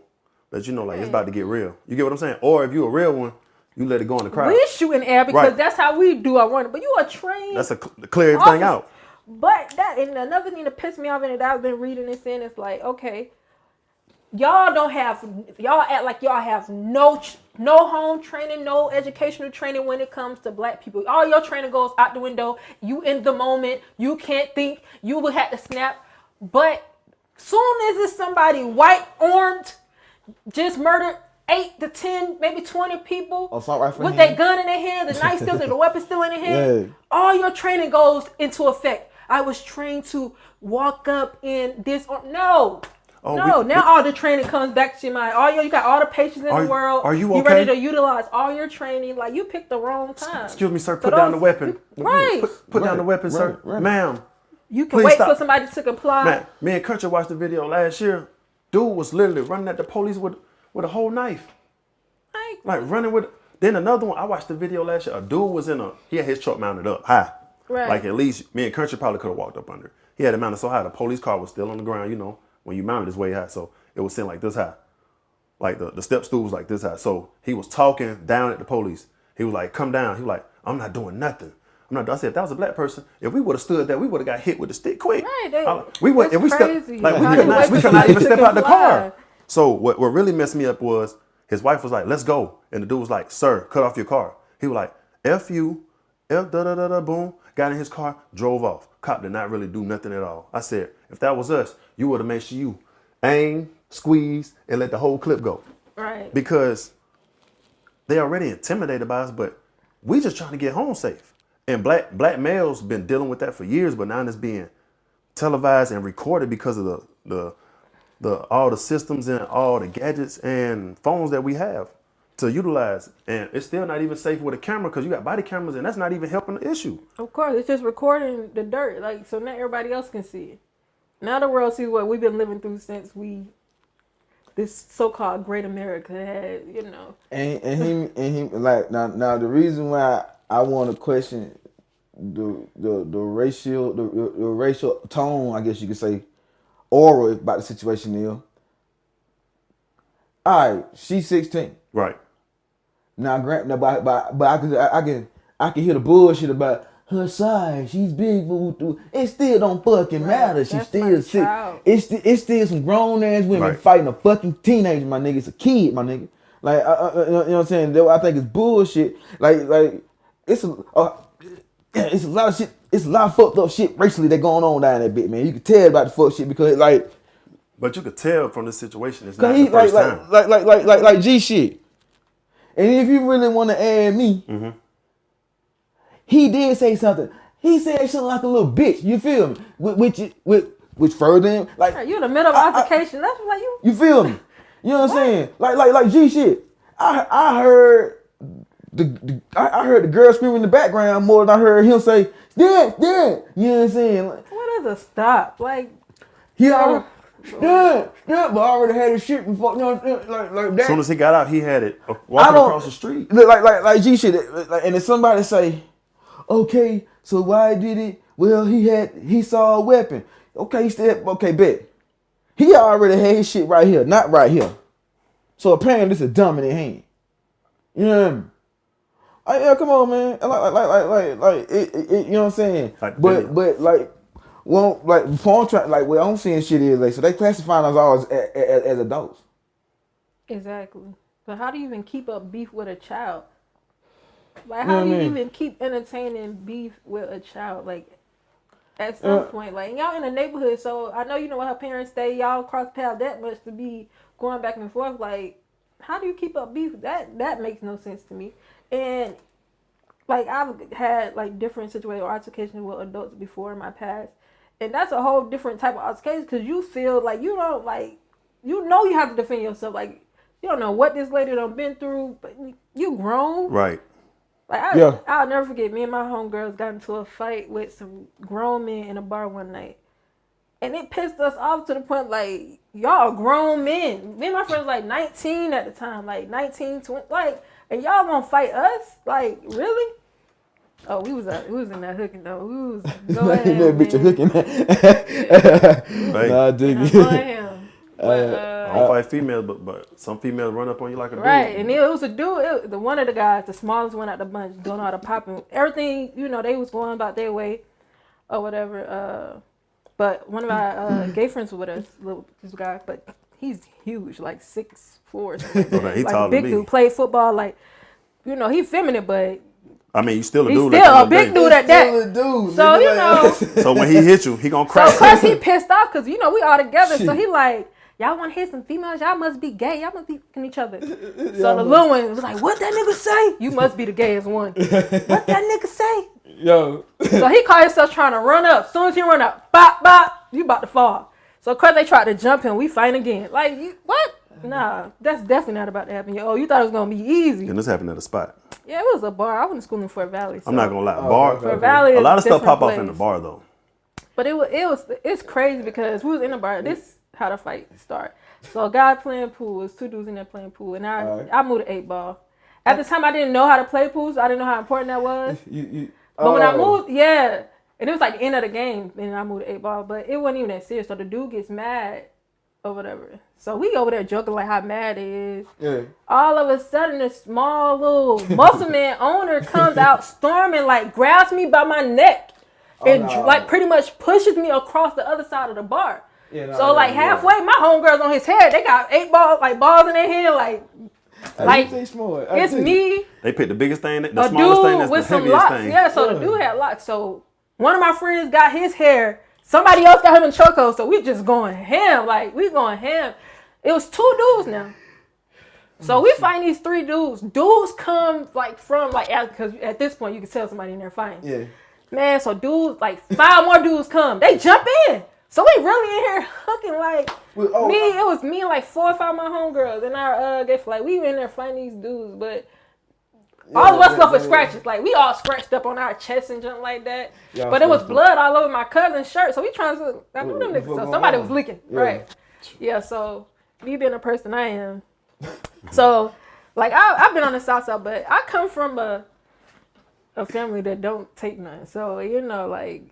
B: That it's about to get real. You get what I'm saying? Or if you a real one, you let it go in the crowd.
C: We shoot in air because that's how we do our running. But you are trained.
B: That's clear everything out.
C: But and another thing that pissed me off in it, I've been reading this in, it's like, okay, y'all act like y'all have no home training, no educational training when it comes to black people. All your training goes out the window. You in the moment. You can't think. You will have to snap. But soon as it's somebody white armed, just murdered 8 to 10, maybe 20 people with their gun in their hand, the knife still, the weapon still in their hand. Yeah. All your training goes into effect. I was trained to walk up in this or no. Now all the training comes back to your mind. You got all the patience in the world.
B: Are you okay?
C: You're ready to utilize all your training. Like, you picked the wrong time.
B: Excuse me, sir. Put down the weapon.
C: Right.
B: Put down the weapon, sir. Ma'am.
C: You can wait for somebody to comply.
B: Man, me and Kuntry watched the video last year. Dude was literally running at the police with a whole knife. Like running with. Then another one, I watched the video last year. A dude was he had his truck mounted up high.
C: Right.
B: Like at least me and Kuntry probably could have walked up under. He had it mounted so high. The police car was still on the ground, when you mount it, it's way high. So it was sitting like this high. Like the step stool was like this high. So he was talking down at the police. He was like, come down. He was like, I'm not doing nothing. I said, if that was a black person, if we would have stood there, we would have got hit with the stick quick.
C: Right.
B: We could not even step out the car. So what really messed me up was his wife was like, let's go. And the dude was like, sir, cut off your car. He was like, F you, F boom, got in his car, drove off. Cop did not really do nothing at all. I said, if that was us, you would have made sure you aim, squeeze, and let the whole clip go.
C: Right.
B: Because they already intimidated by us, but we just trying to get home safe. And black males been dealing with that for years, but now it's being televised and recorded because of the all the systems and all the gadgets and phones that we have to utilize, and it's still not even safe with a camera because you got body cameras, and that's not even helping the issue.
C: Of course, it's just recording the dirt, like so now everybody else can see it. Now the world sees what we've been living through since this so-called Great America had, you know.
A: And he like now the reason why I want to question the racial tone, I guess you could say, aura about the situation is. All right, she's 16.
B: Right.
A: Now, but I can hear the bullshit about her size. She's big, but it still don't fucking matter. She's still sick. It's still some grown ass women fighting a fucking teenager, my nigga. It's a kid, my nigga. Like, you know what I'm saying? I think it's bullshit. Like it's a lot of shit. It's a lot of fucked up shit racially that going on down that bit, man. You can tell about the fuck shit because like.
B: But you could tell from the situation it's not the first time.
A: Like G shit. And if you really want to add me, he did say something. He said something like a little bitch. You feel me? Which further like
C: you in the middle of altercation. That's like you.
A: You feel me? You know what I'm saying? Like G shit. I heard the girl screaming in the background more than I heard him say, "Dad." You know what I'm saying? Like,
C: what is a stop? Like
A: he already. Yeah, but I already had his shit before. You know, like that.
B: As soon as he got out, he had it walking across the street.
A: Like G shit. And then somebody say, okay, so why did it? Well, he saw a weapon. Okay, bet. He already had his shit right here, not right here. So apparently this is a dominant hand. You know what I mean? Like, yeah, come on, man. Like, you know what I'm saying? But like. Well, like porn like what I'm seeing shit is like so they classify us all as adults.
C: Exactly. But how do you even keep up beef with a child? Like how do you even keep entertaining beef with a child? Like at some point, like y'all in a neighborhood, so I know you know what her parents say. Y'all cross paths that much to be going back and forth. Like how do you keep up beef? That makes no sense to me. And like I've had like different situations or altercations with adults before in my past. And that's a whole different type of altercation because you feel like you don't like, you know you have to defend yourself. Like, you don't know what this lady done been through, but you grown.
B: Right.
C: Like, I'll never forget, me and my homegirls got into a fight with some grown men in a bar one night. And it pissed us off to the point, like, y'all grown men. Me and my friends like 19 at the time, like 19, 20, like, and y'all gonna fight us? Like, really? Oh, we was in that hooking though. We was going
A: that bitch a hooking.
B: Nah,
A: dig it.
C: Him. But,
B: I don't fight females, but some females run up on you like a dude.
C: Right, and it was a dude. The one of the guys, the smallest one out the bunch, doing all the popping. Everything, you know, they was going about their way or whatever. But one of our gay friends was with us, this guy, but he's huge, like 6'4".
B: Like he
C: like
B: taller
C: a big
B: than me.
C: dude, played football, like, you know, he feminine, but
B: I mean, you still a
C: he's
B: dude.
C: still a big dude at that.
A: Dude,
C: so, you know.
B: So when he hit you, he gonna crack.
C: So, plus he pissed off because, you know, we all together. So he like, y'all want to hit some females? Y'all must be gay. Y'all must be fucking each other. So the little one was like, what that nigga say? You must be the gayest one. What that nigga say?
A: Yo.
C: So he caught himself trying to run up. As soon as he run up, bop, bop, you about to fall. So because they tried to jump him, we fight again. Like, what? Nah, that's definitely not about to happen. Oh, you thought it was going to be easy.
B: And this happened at a spot.
C: Yeah, it was a bar. I went to school in Fort Valley. So.
B: I'm not gonna lie, bar.
C: Fort Valley is
B: a lot of stuff pop
C: place.
B: off in the bar though.
C: But it's crazy because we was in the bar. This how the fight start. So a guy playing pool. There's two dudes in there playing pool, and I moved the 8-ball. At the time, I didn't know how to play pool, so I didn't know how important that was. But when I moved, and it was like the end of the game, and I moved the 8-ball. But it wasn't even that serious. So the dude gets mad or whatever. So we over there joking like how mad it is. Yeah. All of a sudden, this small little muscle man owner comes out storming, like grabs me by my neck and like pretty much pushes me across the other side of the bar. Yeah, so like halfway, my homegirls on his head, they got 8 balls in their head, like it's me.
B: They picked the biggest thing, the smallest thing, that's
C: with
B: the
C: some
B: heaviest
C: locks.
B: thing.
C: Yeah, so the dude had locks. So one of my friends got his hair. Somebody else got him in chokehold, so we just going ham. Like, we going ham. It was 2 dudes now. So we find these 3 dudes. Dudes come, like, from, like, because at this point, you can tell somebody in there fighting. Yeah. Man, so dudes, like, 5 more dudes come. They jump in. So we really in here hooking like it was me and like 4 or 5 of my homegirls and our gay like we in there fighting these dudes, but all of us go for scratches. Like we all scratched up on our chests and junk like that. But it was blood all over my cousin's shirt. So we trying to I knew them niggas. So somebody was leaking. Right. Yeah, so me being the person I am. So like I've been on the south side, but I come from a family that don't take none. So, like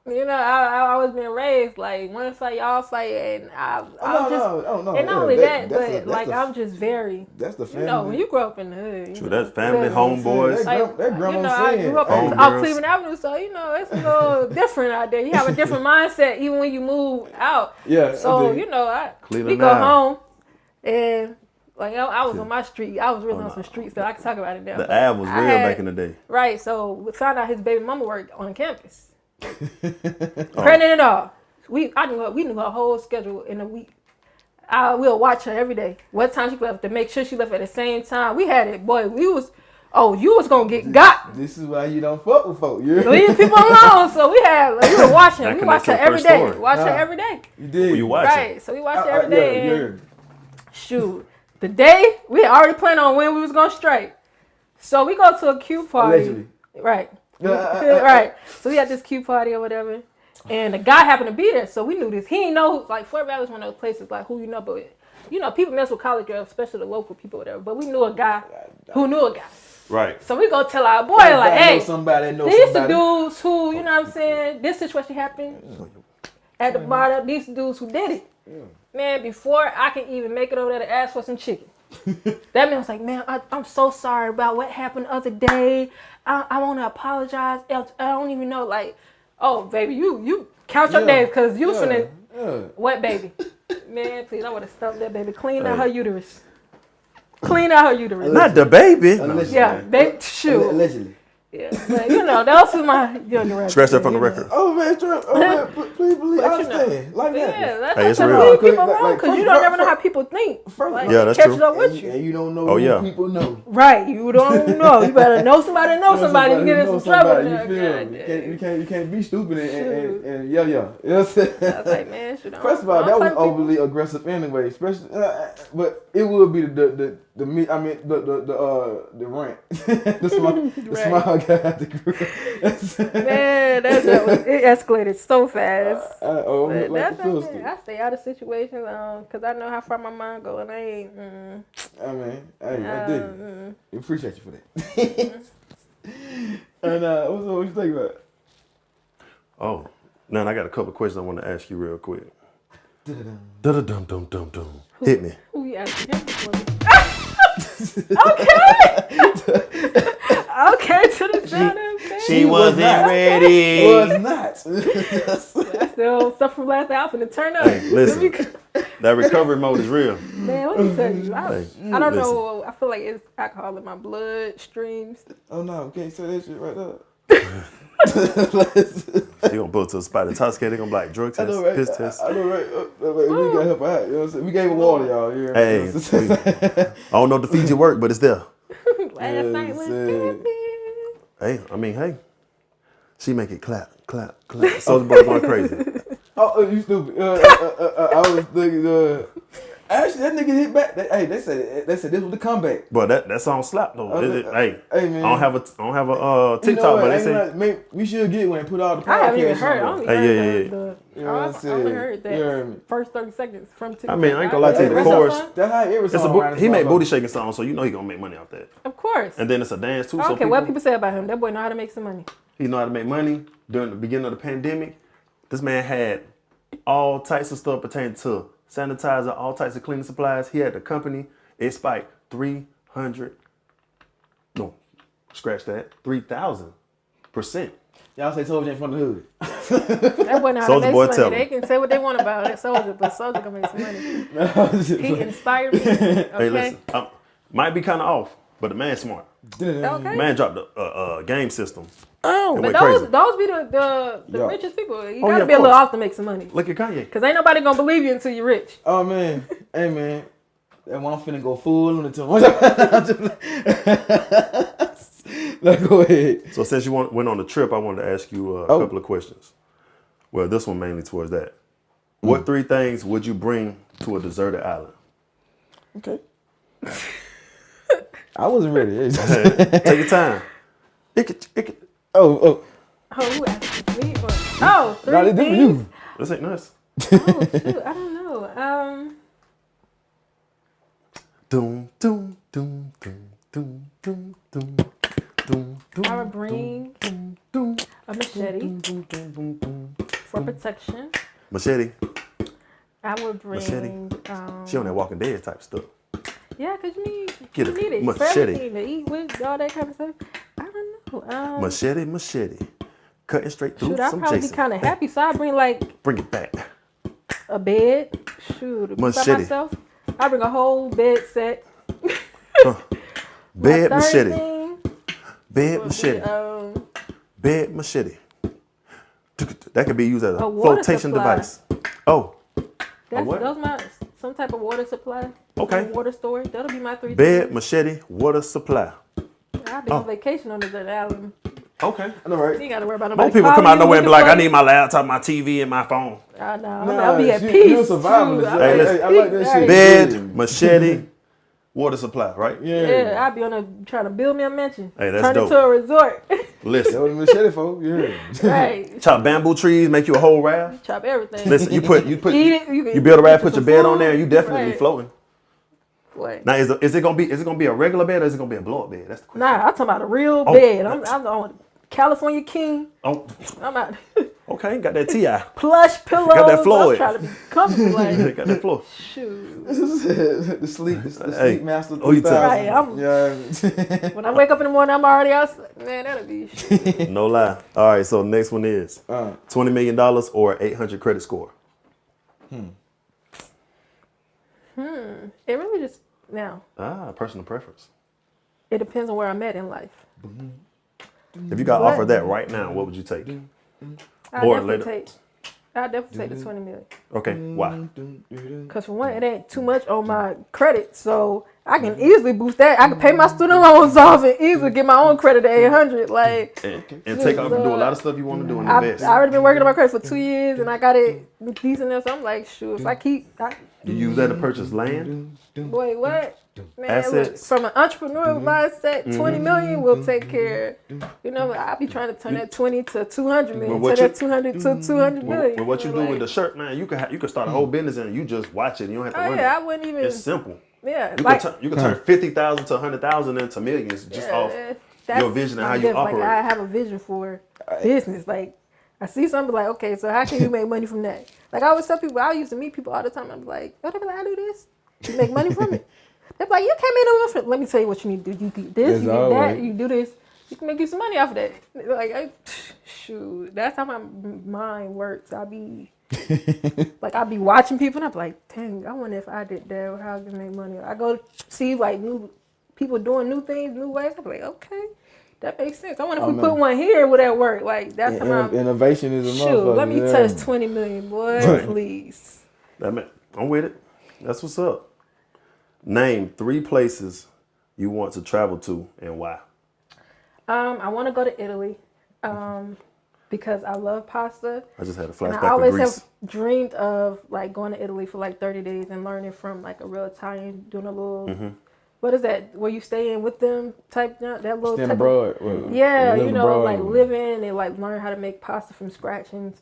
C: I always been raised like one fight, y'all fight, and I'm not only that, but like I'm just very. That's the family. When you grow up in the hood,
B: true, that's family, homeboys.
C: That grandma I grew up off Cleveland Avenue, so it's a little different out there. You have a different mindset even when you move out.
A: Yeah.
C: So we go home, and like I was on my street. I was really on some streets, so I can talk about it now.
B: The Ave was real back in the day.
C: Right. So we found out his baby mama worked on campus. Pregnant and all. We knew her whole schedule in a week. We'll watch her every day. What time she left to make sure she left at the same time. We had it, boy. You was gonna get got.
A: This is why you don't fuck with folk.
C: Leave people alone. So we were watching. We watched her every day. Watch her every day.
A: You did.
B: You watching?
C: Right. So we watched her every day. And shoot, the day we had already planned on when we was gonna strike. So we go to a Q party.
A: Allegedly.
C: Right. Right. So we had this Q party or whatever, and the guy happened to be there, so we knew this. He didn't know, like, Fort Valley is one of those places, like, who but, people mess with college girls, especially the local people or whatever, but we knew a guy who knew a guy.
B: Right.
C: So we go tell our boy, like, hey, these the dudes who, you know what I'm saying, this situation happened at the bar, these dudes who did it. Man, before I can even make it over there to ask for some chicken. That man was like, man, I'm so sorry about what happened the other day. I want to apologize. I don't even know, like, oh, baby, you count your days because you was finna, what, baby? Man, please, I would have stumped that baby. Clean out her uterus.
B: Not the baby.
C: Yeah, baby, shoot.
A: Allegedly.
C: Yeah, but that was my younger.
B: Scratch that from the record.
A: Oh man, please believe. I understand. Like that.
C: Yeah, that's how to leave people alone because you don't never know how people think. Like,
B: that's
C: catches
B: true.
C: Up with you.
A: And you don't know who people know.
C: Right, you don't know. You better know somebody. You get in some trouble.
A: You feel me? You can't be stupid and yeah. You know what I'm saying?
C: I was like, man,
A: first of all, that was overly aggressive anyway. Especially, but it would be the rant, the small guy at the group.
C: Man, it escalated so fast.
A: I
C: stay out of situations because I know how far my mind goes, and I ain't.
A: I did. We appreciate you for that. And what you think about?
B: Oh, now I got a couple of questions I want to ask you real quick. Hit me.
C: Who you asking him for? Okay, to the sound of him.
B: She wasn't ready.
A: Was not.
C: That's still stuff from last album to turn up.
B: Hey, listen, that recovery mode is real.
C: Man, what do you tell you? I don't know. I feel like it's alcohol in my blood streams.
A: Oh no, okay, so that shit right up.
B: She gonna pull to a spot and toss. They gonna be like drug test, piss test.
A: I know, right? We gotta help her out. You know what I'm saying? We gave her water, y'all. You know
B: Hey, I don't know if the Fiji work, but it's there.
C: Last night was
B: Hey, she make it clap. Soulja Boy going crazy.
A: Oh, you stupid. I was thinking. Actually, that nigga hit back. They said this was the comeback.
B: But that song slapped though.
A: Hey man,
B: I don't have a TikTok, but they say
A: we should get one and put all the podcasts.
C: I haven't even heard. I only heard that first 30 seconds from TikTok.
B: I mean, I ain't gonna lie to you. The chorus.
A: That's how every song.
B: He made booty shaking songs, so you know he gonna make money off that.
C: Of course.
B: And then it's a dance too.
C: I don't care what people say about him. That boy know how to make some money.
B: He know how to make money during the beginning of the pandemic. This man had all types of stuff pertaining to sanitizer, all types of cleaning supplies. He had the company. It spiked 3,000%.
A: Y'all say Soulja ain't from the hood.
C: That boy know how to make some money. They can say what they want about it, Soulja, but Soulja gonna make some money. He inspired me. Okay?
B: Hey, listen, might be kind of off, but the man's smart.
C: Okay.
B: Man dropped a game system.
C: Oh, but those be the richest people. You gotta be a little off to make some money.
B: Look at Kanye.
C: Cause ain't nobody gonna believe you until you're rich.
A: Oh man, hey man, that one I'm finna go full on the tongue. Like, go ahead.
B: So since you went on the trip, I wanted to ask you a couple of questions. Well, this one mainly towards that. What 3 things would you bring to a deserted island?
A: Okay. I wasn't ready.
B: Take your time. It could.
A: Oh.
C: Oh, who asked me? Oh, 3
A: No, this for
C: things.
A: you.
B: This ain't nice.
C: Oh shoot, I don't know.
B: Doom, doom, doom, doom, doom, doom, doom, doom, doom.
C: I would bring a machete for protection.
B: Machete.
C: I would bring.
B: Machete. She on that Walking Dead type stuff.
C: Yeah, cause you need
B: Get
C: you
B: a
C: need it for
B: machete.
C: everything to eat with, all that kind of stuff. I don't know.
B: Machete. Cutting straight through
C: Shoot, I'd
B: some
C: probably
B: Jason.
C: be kind of happy, so I'd bring like
B: Bring it back.
C: a bed. Shoot, by
B: Machete.
C: myself, I bring a whole bed set.
B: Bed
C: My third
B: machete.
C: thing
B: Bed
C: would
B: machete.
C: be,
B: Bed machete. That could be used as a
C: water
B: flotation
C: supply.
B: device. Oh, what?
C: Those my some type of water supply.
B: Okay.
C: Water storage. That'll be my 3
B: bed,
C: things.
B: machete, water supply.
C: I'll be on vacation on desert island.
B: Okay.
A: I know, right?
C: You ain't gotta worry about nobody.
B: Most people come
C: calling
B: out
C: you,
B: nowhere and be
C: looking
B: like, I
C: for
B: need my laptop, my TV, and my phone.
C: you. Nah,
A: Nah,
C: I'll be at
A: you
C: peace.
A: surviving
C: Shoot,
A: this.
C: I'll
B: Hey,
C: be
B: listen.
C: at
A: I like that
C: peace.
A: shit.
B: Bed, machete, water supply, right?
A: Yeah.
C: I'll be on a trying to build me a mansion.
B: Hey, that's
C: Turn
B: dope.
C: it to a resort.
A: That
B: Listen,
A: was a machete, folks. Yeah.
C: Right.
B: chop bamboo trees, make you a whole raft.
C: Chop everything.
B: Listen, you
C: Eat it.
B: you build a raft, put your
C: some
B: bed on
C: food.
B: there, and you definitely
C: Right.
B: floating.
C: What?
B: Now, is it gonna be a regular bed or is it gonna be a blow up bed? That's the question.
C: Nah, I'm talking about a real
B: Oh.
C: bed. I'm on California King.
B: Oh,
C: I'm out.
B: okay, got that Ti.
C: Plush pillows.
B: Got that Floyd.
C: I'm trying to be comfortable. Like,
B: Got that floor.
C: shoot.
A: the sleep
B: Hey,
A: master.
B: who you
A: 3000.
C: Right,
A: Yeah.
C: When I wake up in the morning, I'm already outside. Man, that'll be shit.
B: No lie. All right, so next one is $20 million or 800 credit score.
C: It really just now.
B: Personal preference.
C: It depends on where I'm at in life.
B: If you got
C: What?
B: offered that right now, what would you take?
C: I
B: Or
C: definitely
B: later.
C: take the 20 million.
B: Okay, why?
C: Cause for one, it ain't too much on my credit, so I can easily boost that. I can pay my student loans off and easily get my own credit to 800. Like,
B: And take off and do a lot of stuff you want to do and
C: I
B: invest.
C: already been working on my credit for 2 years, and I got it decent now. So I'm like, shoot, if I keep,
B: You use that to purchase land?
C: boy, what? Man, look,
B: Assets.
C: from an entrepreneur mindset, 20 million will take care. You know, I'll be trying to turn that 20 to 200 million,
B: But
C: turn
B: what
C: that 200 to 200 million.
B: With what you do
C: Like,
B: with the shirt, man, you can start a whole business and you just watch it. You don't have to
C: oh
B: run
C: yeah,
B: it.
C: I wouldn't even.
B: It's simple.
C: Yeah,
B: You
C: like
B: can turn 50,000 to 100,000 into millions just off
C: that's
B: your vision and
C: my
B: how you
C: gift.
B: operate.
C: Like, I have a vision for business. Like, I see something like, okay, so how can you make money from that? Like, I always tell people, I used to meet people all the time. I'm like, oh, they be like, I do this. You make money from it. They're like, you can't make no money from it. Let me tell you what you need to do. You do this, you do that, you do this. You can make you some money off of that. Like, shoot, that's how my mind works. I be watching people and I'm like, dang, I wonder if I did that, how I can make money. I go see like new people doing new things, new ways. I'm like, okay, that makes sense. I wonder if we put one here, would that work? Like, that's how I'm.
A: Innovation is a
C: Shoot,
A: motherfucker.
C: let me touch 20 million, boy, please.
B: I'm with it. That's what's up. Name 3 places you want to travel to and why.
C: I want to go to Italy because I love pasta.
B: I just had a
C: And
B: flashback
C: I
B: of
C: always
B: Greece.
C: have dreamed of like going to Italy for like 30 days and learning from like a real Italian, doing a little, what is that, where you stay in with them type, that little
A: Stand
C: type
A: abroad.
C: yeah,
A: live
C: you know,
A: abroad.
C: like living and like learn how to make pasta from scratch and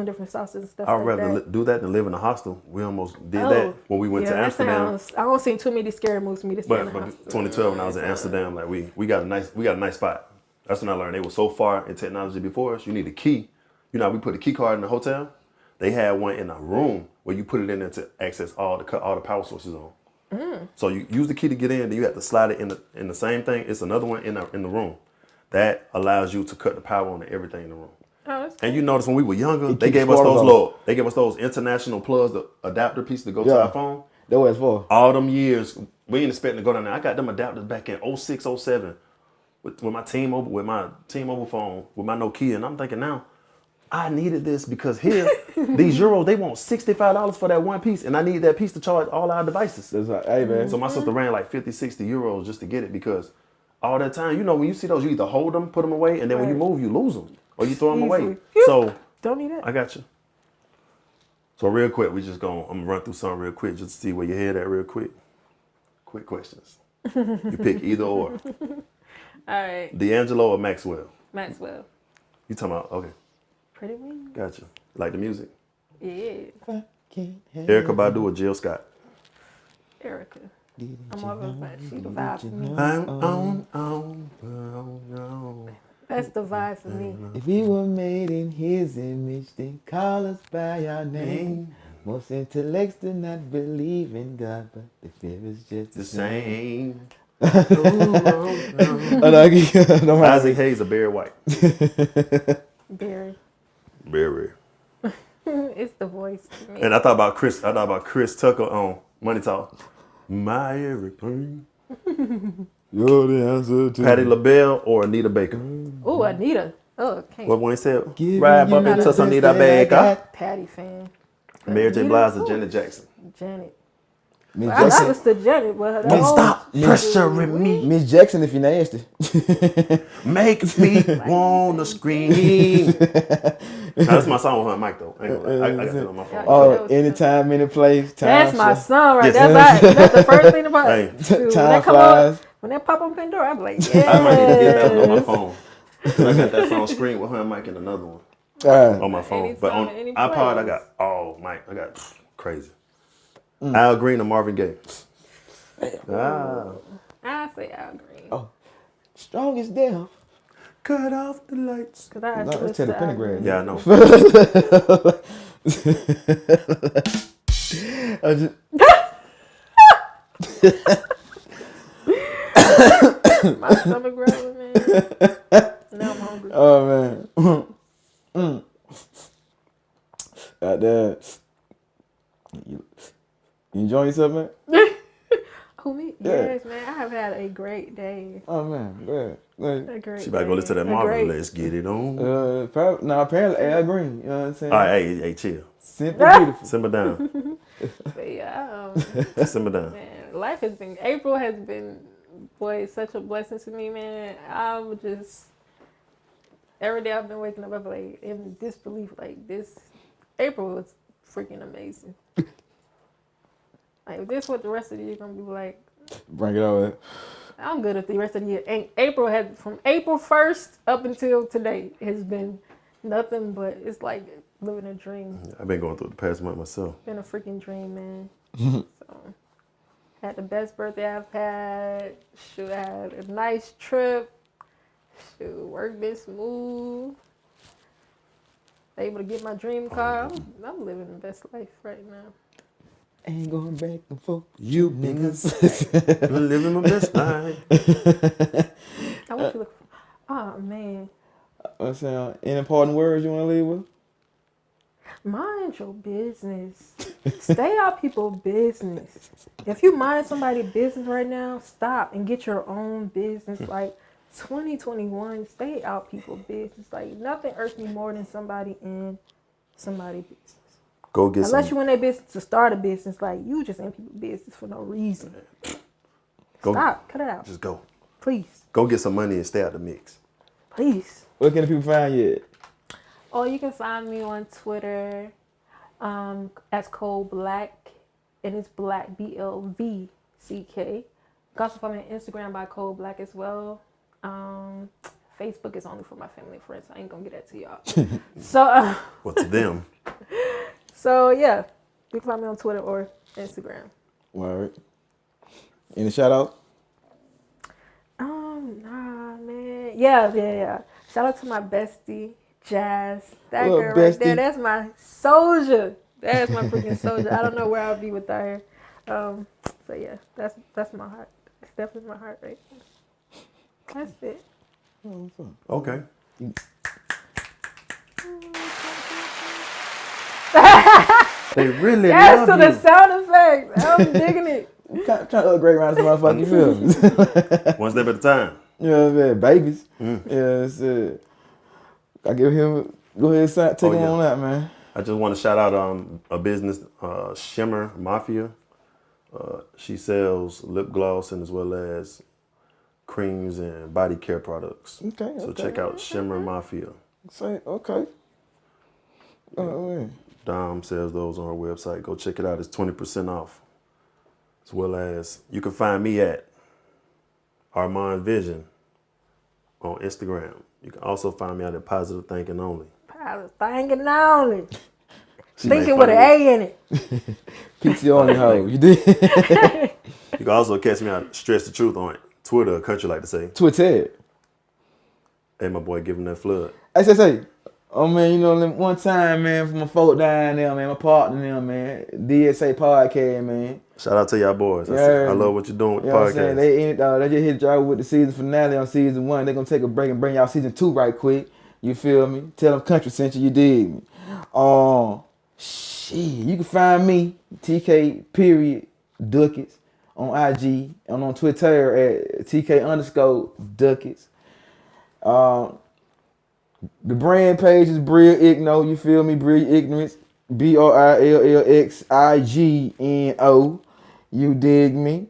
C: different sauces and stuff
B: I'd
C: like
B: rather
C: that.
B: do that than live in a hostel. We almost did that when we went to
C: that
B: Amsterdam.
C: I don't see too many scary moves for me to stay in
B: But
C: the house.
B: 2012 when I was in Amsterdam, like we got a nice spot. That's when I learned they were so far in technology before us. You need a key. You know, we put a key card in the hotel. They had one in a room where you put it in there to access all the power sources on. So you use the key to get in, then you have to slide it in the same thing. It's another one in the room that allows you to cut the power on to everything in the room.
C: Oh, that's
B: And you notice when we were younger, they
A: keeps
B: gave us
A: sparks
B: those international plugs, the adapter piece to go to our phone.
A: That was for.
B: All them years, we ain't expecting to go down there. I got them adapters back in 06, 07 with my T-Mobile phone, with my Nokia. And I'm thinking now, I needed this because here, these Euros, they want $65 for that one piece. And I need that piece to charge all our devices.
A: That's like, hey, man.
B: So my sister ran like 50, 60 euros just to get it because all that time, you know, when you see those, you either hold them, put them away, and then when you move, you lose them. Or you throw them away.
C: Easily.
B: So
C: Don't need that.
B: I got you. So real quick, I'm gonna run through something real quick just to see where your head at real quick. Quick questions. You pick either or.
C: All right.
B: D'Angelo or Maxwell?
C: Maxwell.
B: You talking about, okay.
C: Pretty Wings.
B: Gotcha. Like the music?
C: Yeah.
B: Erica Badu or Jill Scott?
C: Erica. I'm more of a vibe. She the vibe for me.
B: I'm on.
C: That's the vibe for me.
A: If we were made in his image, then call us by our name. Most intellects do not believe in God, but the fear is just
B: The same. Isaac Hayes or Barry White?
C: Barry.
B: Barry.
C: It's the voice to me.
B: And I thought about Chris Tucker on Money Talk. My everything.
A: You're the answer to
B: Patti LaBelle or Anita Baker?
C: Oh, Anita. Oh, can't.
B: What one he said?
A: Give
B: Right
A: you
B: up into
A: the
B: some
A: best
B: Anita
A: that I
B: Baker.
A: got.
C: Patty fan.
B: Mary J.
C: Anita,
B: Blige or
C: ooh.
B: Janet Jackson?
C: Janet.
A: Miss
C: I
A: Jackson.
C: was the Janet, but her
B: Don't
C: whole-
B: stop pressuring me.
A: Miss Jackson, if you're nasty.
B: Make me wanna scream. That's my song with her and Mike though. I got that on my phone.
A: Oh, anytime, any place, time.
C: That's my song right
B: Yes.
C: there. That's the first thing about
B: Hey.
C: it. Shoot, when
A: Time
C: that come
A: flies.
C: up, when that pop on Pandora, I'm like,
B: I might need to get that one on my
C: yes.
B: phone. 'Cause I got that song Scream with her and Mike and another one on my phone.
C: Anytime,
B: But on
C: any
B: iPod, I
C: place.
B: got Mike. I got crazy. Al Green or Marvin Gaye?
C: I say Al Green.
A: Oh. Strong as death.
B: Cut off the lights.
C: Cause I
A: No,
C: actually
A: it's Teddy
C: listen to Al
A: Pendergrass.
C: Green.
B: Yeah, I know.
A: I just,
C: My stomach growling, man. Now I'm hungry.
A: oh man. God damn. You enjoying yourself, man?
C: Who me?
A: Yeah.
C: Yes, man. I have had a great day.
A: Oh man, go ahead. Go ahead.
C: A great
B: She about to go listen to that
C: day.
B: Marvin. Let's get it on.
A: Apparently Al Green. You know what I'm saying?
B: All right, hey, chill.
A: Simple, beautiful.
B: Simmer down.
C: But yeah,
B: Simmer down.
C: man, April has been, boy, such a blessing to me, man. I'm just, every day I've been waking up, I'm like, in disbelief, like this, April was freaking amazing. Like, if this what the rest of the year gonna be like,
A: Bring it over.
C: I'm good if the rest of the year ain't. April had, from April 1st up until today, has been nothing but, it's like living a dream.
B: I've been going through the past month myself.
C: Been a freaking dream, man. So, had the best birthday I've had. Shoot, I had a nice trip. Shoot, work been smooth. Able to get my dream car. I'm living the best life right now.
A: Ain't going back and forth.
B: You niggas. I'm living my best life.
C: I want you to look. Oh man,
A: What's that? Any important words you want to leave with?
C: mind your business. Stay out people's business. If you mind somebody's business right now, stop and get your own business. Like 2021, stay out people's business. Like nothing irks me more than somebody in somebody's business.
B: Go get
C: Unless
B: some.
C: you in their business to start a business, like you just in people's business for no reason. Stop. Cut it out.
B: Just go.
C: Please.
B: Go get some money and stay out the mix.
C: Please.
A: Where can the people find you at?
C: Oh, you can find me on Twitter as Blvck, and it's Black, Blvck. You can also find me on Instagram by Blvck as well. Facebook is only for my family and friends. I ain't gonna get that to y'all. So,
B: Well, to them.
C: so yeah, you can find me on Twitter or Instagram.
A: Word. Any shout out?
C: Nah, man. Yeah. Shout out to my bestie, Jazz. That
A: Little
C: girl right
A: bestie.
C: there, that's my soldier. That's my freaking soldier. I don't know where I'll be without her. So yeah, that's my heart. It's definitely my heart right now. That's it.
B: Okay. They really
C: Yes, to
B: love
C: the
B: you.
C: sound effects. I'm digging it.
A: I'm trying to upgrade around this motherfucker, you feel me?
B: One step at a time.
A: You know what I'm saying? Babies. Yeah, that's it. I give him, go ahead and take him
B: yeah.
A: on that, man.
B: I just want to shout out a business, Shimmer Mafia. She sells lip gloss and as well as creams and body care products.
A: Okay,
B: So
A: okay.
B: check out Shimmer Mafia.
A: Say, okay. Oh, man.
B: Dom sells those on her website. Go check it out. It's 20% off. As well as you can find me at Armand Vision on Instagram. You can also find me out at Positive Thinking Only.
C: Positive Thinking Only.
B: She
C: Thinking
B: make
C: with an
B: fun of
C: A in it.
A: Pizza on the hoe. You did?
B: You can also catch me out Stretch the Truth on Twitter, Country like to say.
A: Twitter.
B: Hey, my boy, give him that flood.
A: Hey, say. Oh, man, you know, one time, man, from my folk down there, man, my partner there, man, DSA podcast, man.
B: Shout out to y'all boys. I love what you're doing with the
A: You know what I'm saying?
B: podcast.
A: They just hit y'all with the season finale on season 1. They're going to take a break and bring y'all season 2 right quick. You feel me? Tell them Country sent you. You dig me? Shit. You can find me, TK Duckets, on IG and on Twitter at TK_Duckets. The brand page is Brill Igno. You feel me? Brill Ignorance. BRILLXIGNO. You dig me?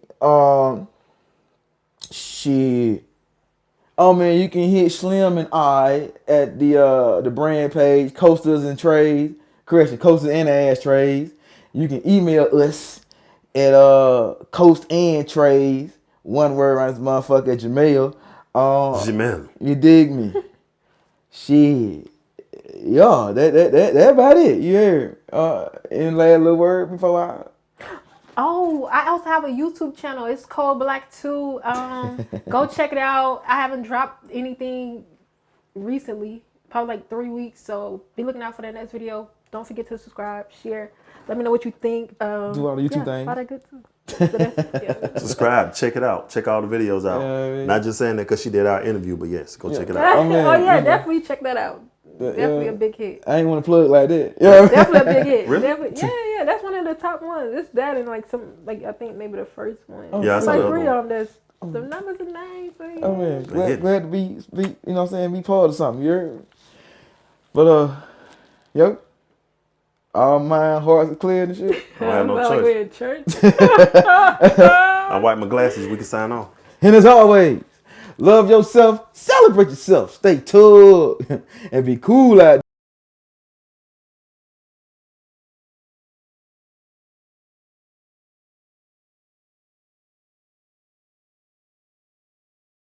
A: Shit. Oh man, you can hit Slim and I at the brand page, Coasters and Trays. Correction, Coasters and Ashtrays. You can email us at Coast and Trays. One word around this motherfucker at Gmail.
B: Gmail.
A: You dig me? Shit. Yeah, that about it. You hear? Any last little word before I...
C: Oh, I also have a YouTube channel. It's called Blvck 2. Go check it out. I haven't dropped anything recently, probably like 3 weeks. So be looking out for that next video. Don't forget to subscribe, share. Let me know what you think.
A: Do all the YouTube things.
C: All that good too. So
B: Subscribe. Check it out. Check all the videos out. Yeah, not just saying that because she did our interview, but yes, go check it out.
C: Definitely check that out. Definitely a big hit.
A: I ain't want to plug like that. Yeah.
C: Definitely a big hit.
B: Really?
C: Yeah. That's one of the top ones. It's that and like I think maybe the first one.
B: Yeah, I saw
C: like
B: that
C: 3
B: one.
C: of them. That's the numbers and names.
A: Oh man, glad to be, you know what I'm saying, be part of something. You heard? But yo, all mind, hearts are clear and shit.
B: I don't have no
C: like
B: choice.
C: we're in church.
B: I wipe my glasses. We can sign off.
A: And as always, love yourself, celebrate yourself, stay tuned, and be cool out there.